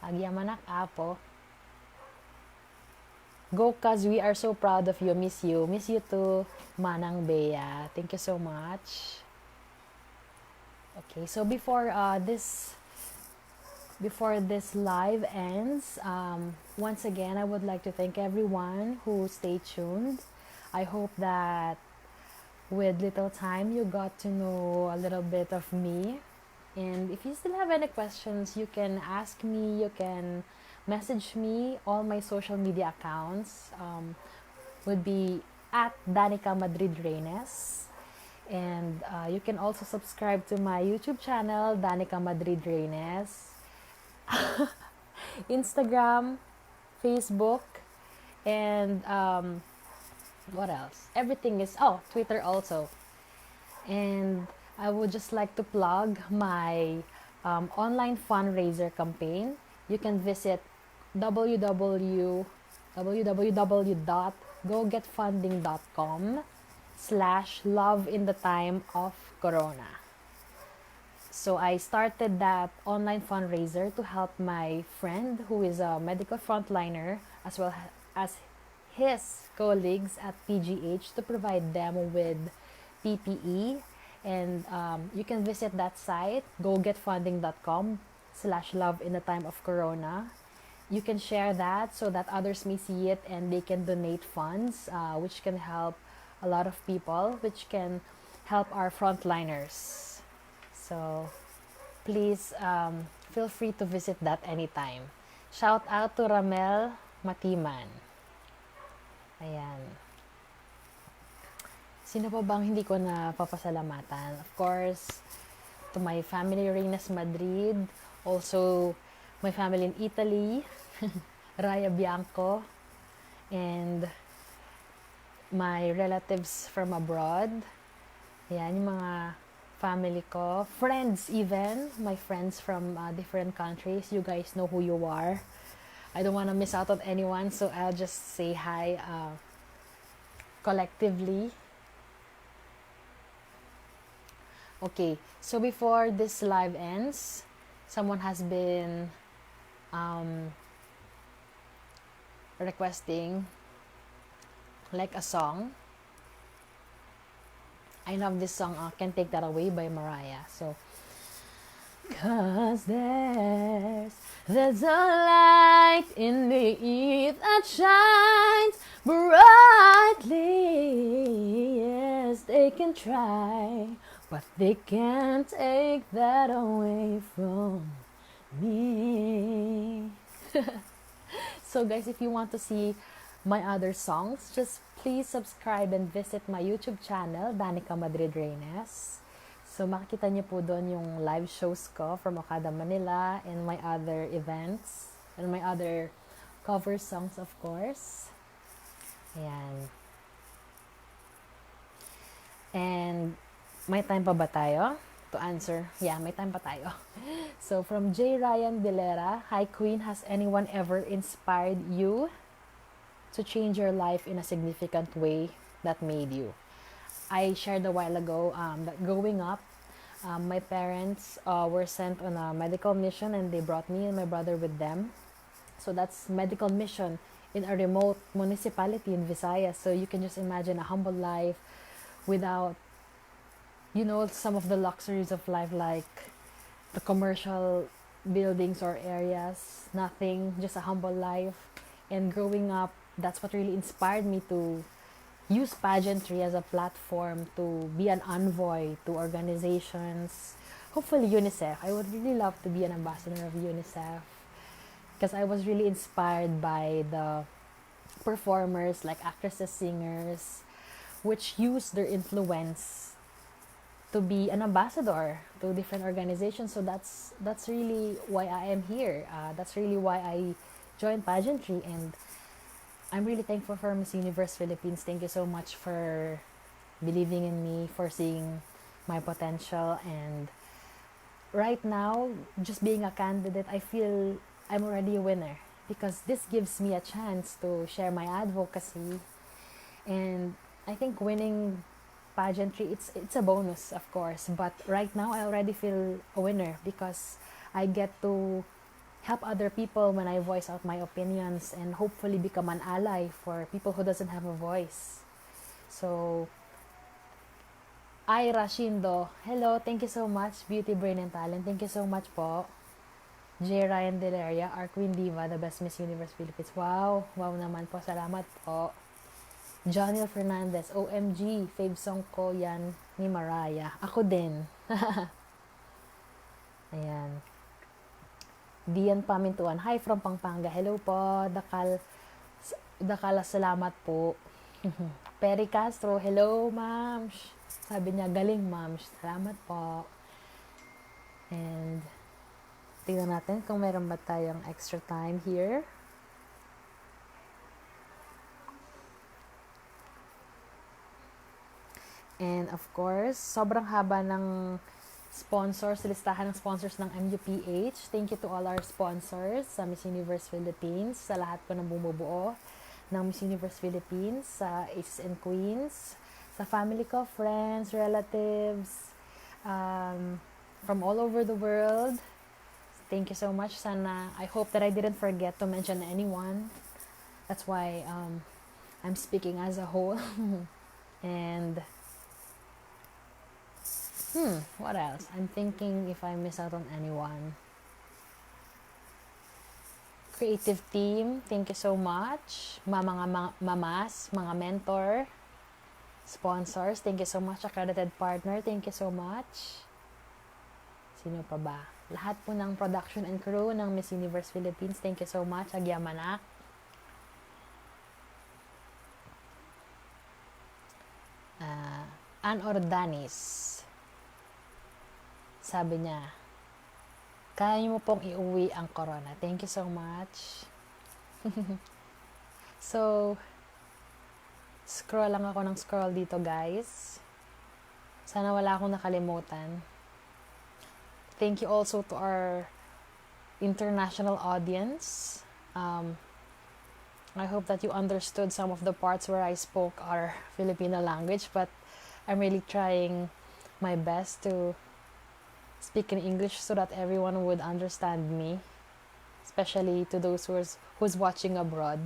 Agyamanak apo. Go cuz we are so proud of you. Miss you. Miss you too, Manang Bea. Thank you so much. Okay, so before this live ends, once again, I would like to thank everyone who stayed tuned. I hope that with little time, you got to know a little bit of me. And if you still have any questions, you can ask me, you can message me. All my social media accounts would be at DANICA MADRID REYNES. And you can also subscribe to my YouTube channel, DANICA MADRID REYNES. Instagram, Facebook, and what else? Everything is, Twitter also. And I would just like to plug my online fundraiser campaign. You can visit www.gogetfunding.com/love in the time of corona. So I started that online fundraiser to help my friend who is a medical frontliner, as well as his colleagues at PGH, to provide them with PPE. And you can visit that site, gogetfunding.com/love in the time of corona. You can share that so that others may see it and they can donate funds, which can help a lot of people, which can help our frontliners. So please feel free to visit that anytime. Shout out to Ramel Matiman. Ayan. Sino pa bang hindi ko na papasalamatan? Of course, to my family Reynes Madrid, also my family in Italy, Raya Bianco, and my relatives from abroad. Ayan, yung mga family ko. Friends even, my friends from different countries. You guys know who you are. I don't want to miss out on anyone, so I'll just say hi collectively. Okay, so before this live ends, someone has been requesting like a song. I love this song, Can't Take That Away by Mariah. So, 'cause there's a light in the earth that shines brightly. Yes, they can try, but they can't take that away from me. So guys, if you want to see my other songs, just please subscribe and visit my YouTube channel, DANICA MADRID REYNES. So makikita niyo po doon yung live shows ko from Okada, Manila, and my other events, and my other cover songs, of course. Ayan. And may time pa ba tayo? to answer. Yeah, may time pa tayo. So, from J. Ryan Dilera, Hi Queen, has anyone ever inspired you to change your life in a significant way that made you? I shared a while ago that growing up, my parents were sent on a medical mission and they brought me and my brother with them. So that's medical mission in a remote municipality in Visayas. So you can just imagine a humble life without, some of the luxuries of life like the commercial buildings or areas. Nothing, just a humble life. And growing up, that's what really inspired me to use pageantry as a platform to be an envoy to organizations. Hopefully UNICEF. I would really love to be an ambassador of UNICEF because I was really inspired by the performers like actresses, singers, which use their influence to be an ambassador to different organizations. So that's really why I am here. That's really why I joined pageantry, and I'm really thankful for Miss Universe Philippines. Thank you so much for believing in me, for seeing my potential. And right now, just being a candidate, I feel I'm already a winner because this gives me a chance to share my advocacy. And I think winning pageantry, it's a bonus, of course. But right now, I already feel a winner because I get to help other people when I voice out my opinions and hopefully become an ally for people who doesn't have a voice. So, Ira Shindo, hello, thank you so much, Beauty, Brain, and Talent. Thank you so much po. J. Ryan Deleria, our Queen Diva, the best Miss Universe Philippines. Wow, wow naman po, salamat po. Johnny Fernandez, OMG, fave song ko yan ni Mariah. Ako din. Ayan. Dian Pamintuan, hi from Pampanga. Hello po, Dakala, salamat po. Perry Castro, hello ma'am. Sabi niya, galing ma'am. Salamat po. And tingnan natin kung meron ba tayong extra time here. And of course, sobrang haba ng sponsors, listahan ng sponsors ng MUPH. Thank you to all our sponsors sa Miss Universe Philippines, sa lahat po ng bumubuo ng Miss Universe Philippines, sa Aces and Queens, sa family ko, friends, relatives, from all over the world. Thank you so much. Sana, I hope that I didn't forget to mention anyone. That's why I'm speaking as a whole. And what else? I'm thinking if I miss out on anyone. Creative team, thank you so much. Mga mamas, mga mentor, sponsors, thank you so much. Accredited partner, thank you so much. Sino pa ba? Lahat po ng production and crew ng Miss Universe Philippines, thank you so much. Agyamanak. Ann Ordanis. Sabi niya, kaya niyo mo pong iuwi ang corona. Thank you so much. So, scroll lang ako ng scroll dito, guys. Sana wala akong nakalimutan. Thank you also to our international audience. I hope that you understood some of the parts where I spoke our Filipino language, but I'm really trying my best to speak in English so that everyone would understand me, especially to those who's watching abroad.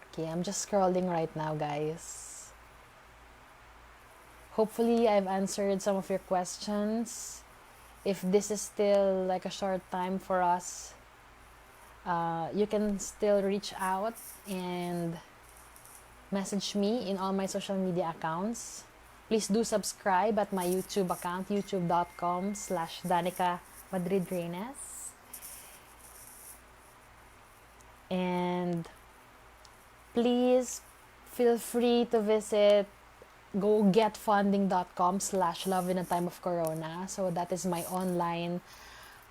Okay, I'm just scrolling right now, guys. Hopefully, I've answered some of your questions. If this is still like a short time for us, you can still reach out and message me in all my social media accounts. Please do subscribe at my YouTube account, youtube.com/DANICA MADRID REYNES. And please feel free to visit gogetfunding.com/love in a time of corona. So that is my online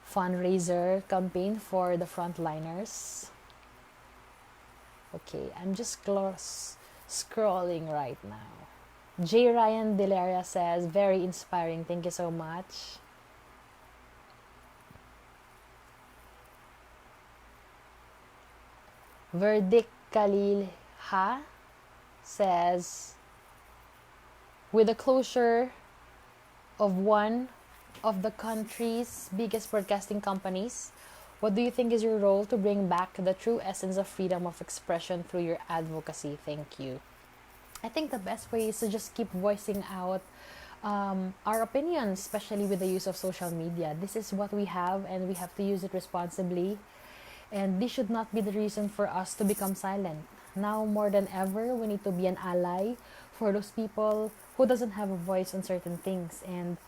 fundraiser campaign for the frontliners. Okay, I'm just scrolling right now. J. Ryan Delaria says, very inspiring. Thank you so much. Verdict Kalilha says, with the closure of one of the country's biggest broadcasting companies, what do you think is your role to bring back the true essence of freedom of expression through your advocacy? Thank you. I think the best way is to just keep voicing out our opinions, especially with the use of social media. This is what we have, and we have to use it responsibly. And this should not be the reason for us to become silent. Now more than ever, we need to be an ally for those people who doesn't have a voice on certain things. And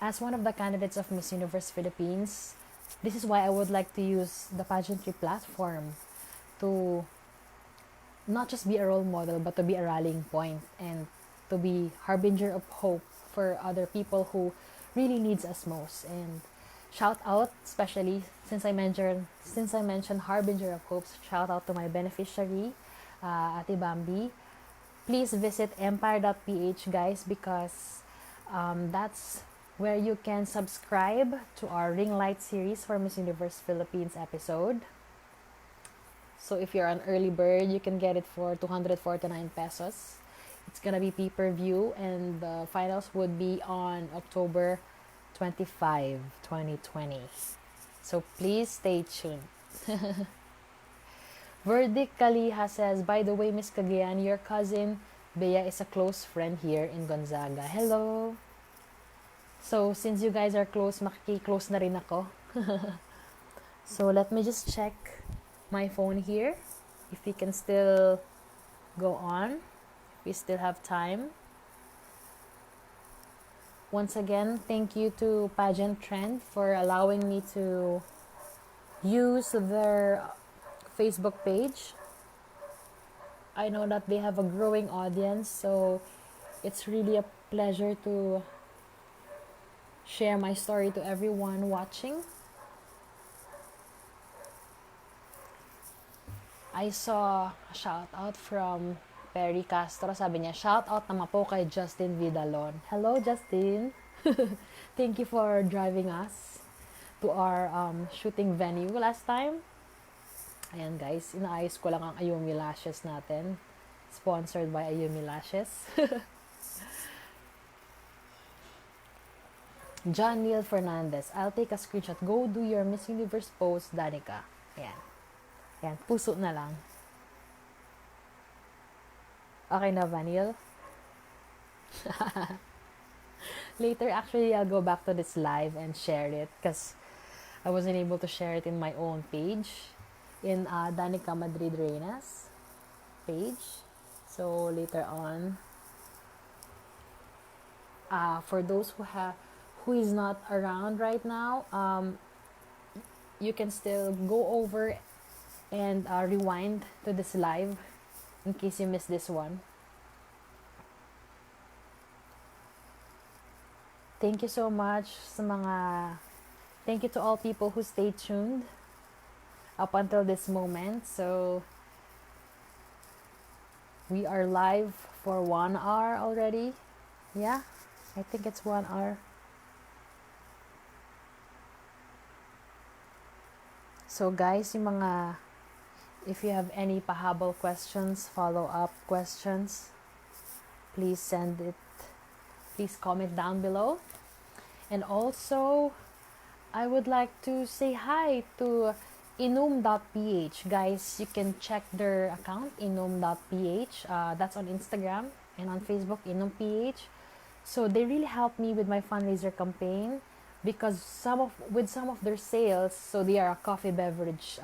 as one of the candidates of Miss Universe Philippines, this is why I would like to use the pageantry platform to not just be a role model, but to be a rallying point and to be harbinger of hope for other people who really needs us most. And shout out, especially since I mentioned harbinger of hope, shout out to my beneficiary, Ate Bambi. Please visit empire.ph, guys, because that's where you can subscribe to our ring light series for Miss Universe Philippines episode. So if you're an early bird, you can get it for 249 pesos. It's gonna be pay-per-view, and the finals would be on October 25, 2020. So please stay tuned. Verdict Kaliha says, by the way, Miss Cagayan, your cousin Bea is a close friend here in Gonzaga. Hello! So, since you guys are close, makiki-close na rin ako. So, let me just check my phone here. If we can still go on. If we still have time. Once again, thank you to Pageant Trend for allowing me to use their Facebook page. I know that they have a growing audience, so it's really a pleasure to share my story to everyone watching. I saw a shout out from Perry Castro. Sabi niya, shout out naman po kay Justin Vidalon. Hello, Justin. Thank you for driving us to our shooting venue last time. Ayan guys, inaayos ko lang ang Ayumi Lashes natin. Sponsored by Ayumi Lashes. John Neil Fernandez, I'll take a screenshot. Go do your Miss Universe pose, Danica. Ayan. Ayan, puso na lang. Okay na, Vanille? Later, actually, I'll go back to this live and share it because I wasn't able to share it in my own page, in DANICA Madrid Reynes page. So, later on, for those who is not around right now, you can still go over and rewind to this live in case you missed this one. Thank you so much thank you to all people who stayed tuned up until this moment. So we are live for 1 hour already. Yeah, I think it's 1 hour. So guys, if you have any pahabol questions, follow-up questions, please send it. Please comment down below. And also, I would like to say hi to inum.ph. Guys, you can check their account, inum.ph. That's on Instagram and on Facebook, inum.ph. So they really helped me with my fundraiser campaign because with some of their sales, so they are a coffee beverage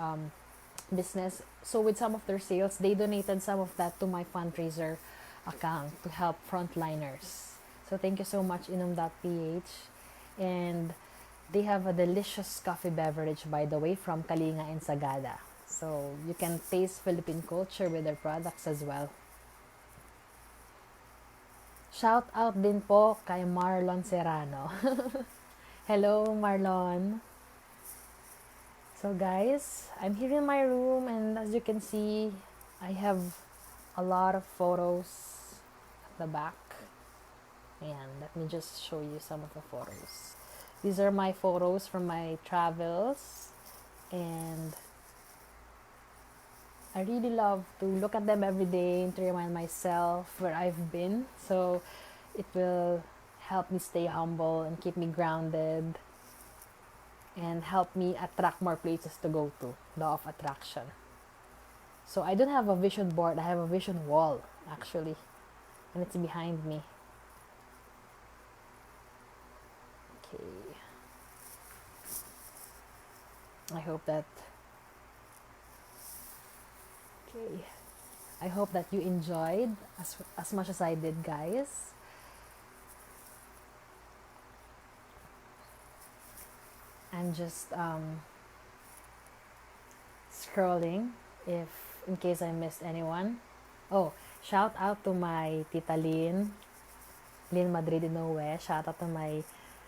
business. So with some of their sales, they donated some of that to my fundraiser account to help frontliners. So thank you so much, inum.ph. And they have a delicious coffee beverage, by the way, from Kalinga and Sagada. So you can taste Philippine culture with their products as well. Shout out din po kay Marlon Serrano. Hello, Marlon. So guys, I'm here in my room, and as you can see, I have a lot of photos at the back. Ayan, let me just show you some of the photos. These are my photos from my travels, and I really love to look at them every day and to remind myself where I've been. So it will help me stay humble and keep me grounded and help me attract more places to go to. Law of attraction. So I don't have a vision board, I have a vision wall actually, and it's behind me. Okay. I hope that okay. I hope that you enjoyed as much as I did, guys. I'm just scrolling if in case I missed anyone. Oh, shout out to my Tita Lynn Madrid Reynes. Shout out to my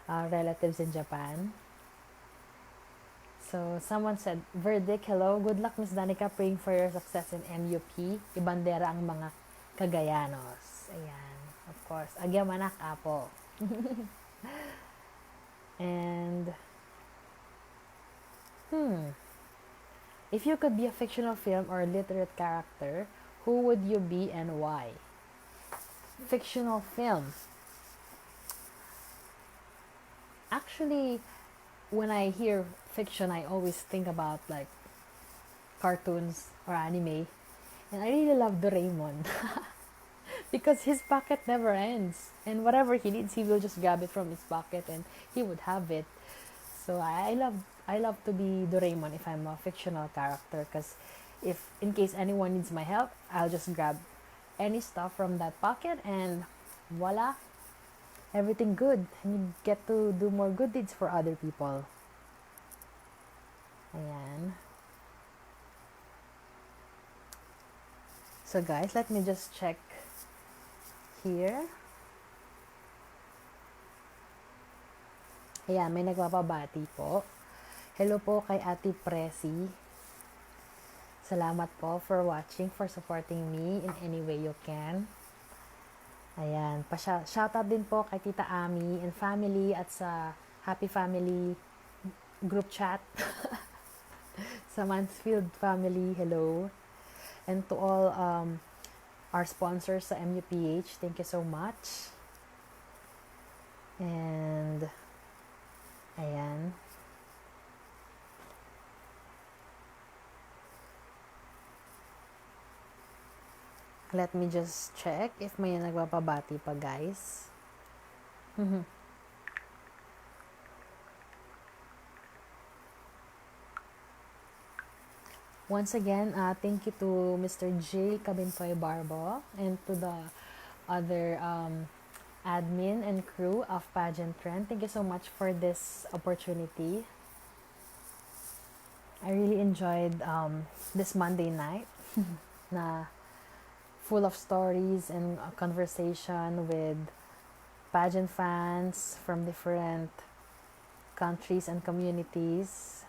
relatives in Japan. So, someone said, verdict, hello, good luck Miss Danica, praying for your success in MUP. Ibandera ang mga Cagayanos. Ayan, of course. Agyamanak apo. And, if you could be a fictional film or literate character, who would you be and why? Fictional film. Actually, when I hear fiction, I always think about like cartoons or anime. And I really love Doraemon. Because his pocket never ends. And whatever he needs, he will just grab it from his pocket and he would have it. So I love to be Doraemon if I'm a fictional character, because if in case anyone needs my help, I'll just grab any stuff from that pocket and voila, everything good. And you get to do more good deeds for other people. Ayan. So guys, let me just check here. Ayan, may nagpapabati po. Hello po kay Ate Presi. Salamat po for watching, for supporting me in any way you can. Ayan, shoutout din po kay Tita Ami and family at sa Happy Family group chat. Sa Mansfield family, hello. And to all our sponsors sa MUPH, thank you so much. And ayan. Let me just check if may nagpapabati pa, guys. Once again, thank you to Mr. J. Cabintoy Barbo and to the other admin and crew of Pageant Trend. Thank you so much for this opportunity. I really enjoyed this Monday night na full of stories and conversation with pageant fans from different countries and communities.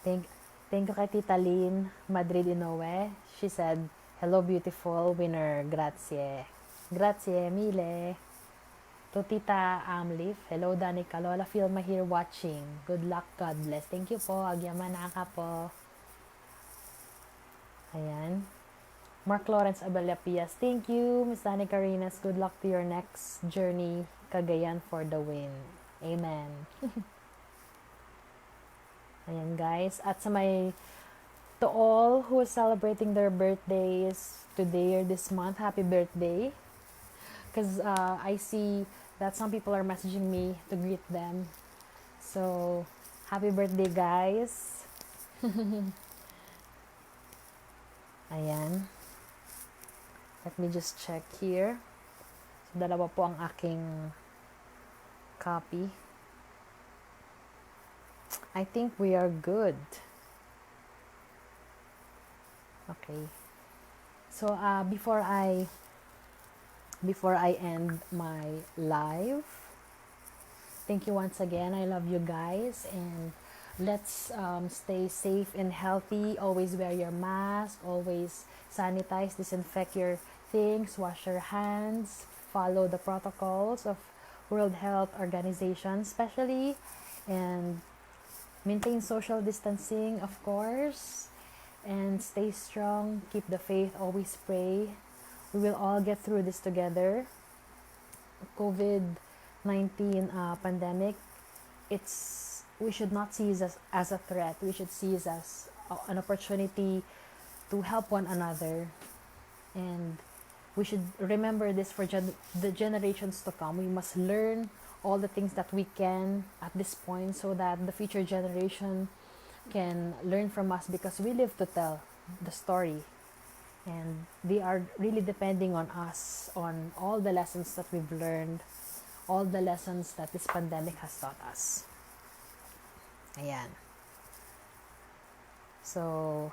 Thank you kay Tita Lynn Madrid Reynes. She said, hello beautiful winner, grazie. Grazie mille. To Tita Amlif, hello Danica, Lola Filma here watching. Good luck, God bless. Thank you po, agyamanaka po. Ayan. Mark Lawrence Abella Pias, thank you, Miss Danica Reynes. Good luck to your next journey. Cagayan for the win. Amen. Ayan guys. At to all who is celebrating their birthdays today or this month, happy birthday. Because I see that some people are messaging me to greet them. So, happy birthday guys. Ayan. Let me just check here. So, dalawa po ang aking copy. I think we are good. Okay. So, before I end my live, thank you once again. I love you guys, and let's stay safe and healthy. Always wear your mask. Always sanitize, disinfect your things, wash your hands, follow the protocols of World Health Organization especially, and maintain social distancing, of course, and stay strong, keep the faith, always pray. We will all get through this together. COVID-19 pandemic, we should not see it as a threat. We should see it as an opportunity to help one another. And we should remember this for the generations to come. We must learn all the things that we can at this point so that the future generation can learn from us, because we live to tell the story. And they are really depending on us, on all the lessons that we've learned, all the lessons that this pandemic has taught us. Ayan. So,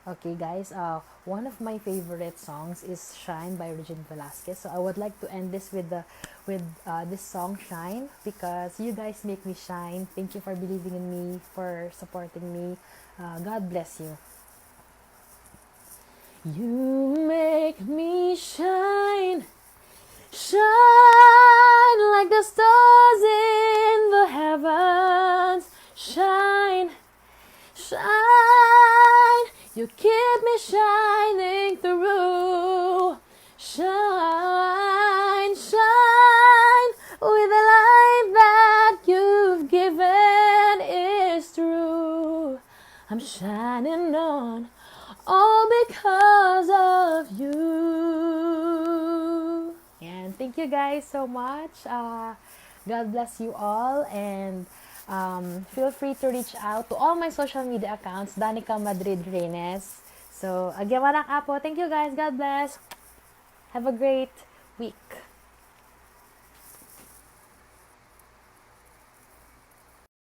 okay guys, one of my favorite songs is Shine by Regine Velasquez. So I would like to end this with this song, Shine, because you guys make me shine. Thank you for believing in me, for supporting me. God bless you. You make me shine, shine like the stars in the heavens. Shine, shine, you keep me shining through. Shine, shine, with the light that you've given is true. I'm shining on, all because of you. And thank you guys so much. God bless you all, and feel free to reach out to all my social media accounts, DANICA Madrid Reynes. So, agyawanak apo. Thank you guys. God bless. Have a great week.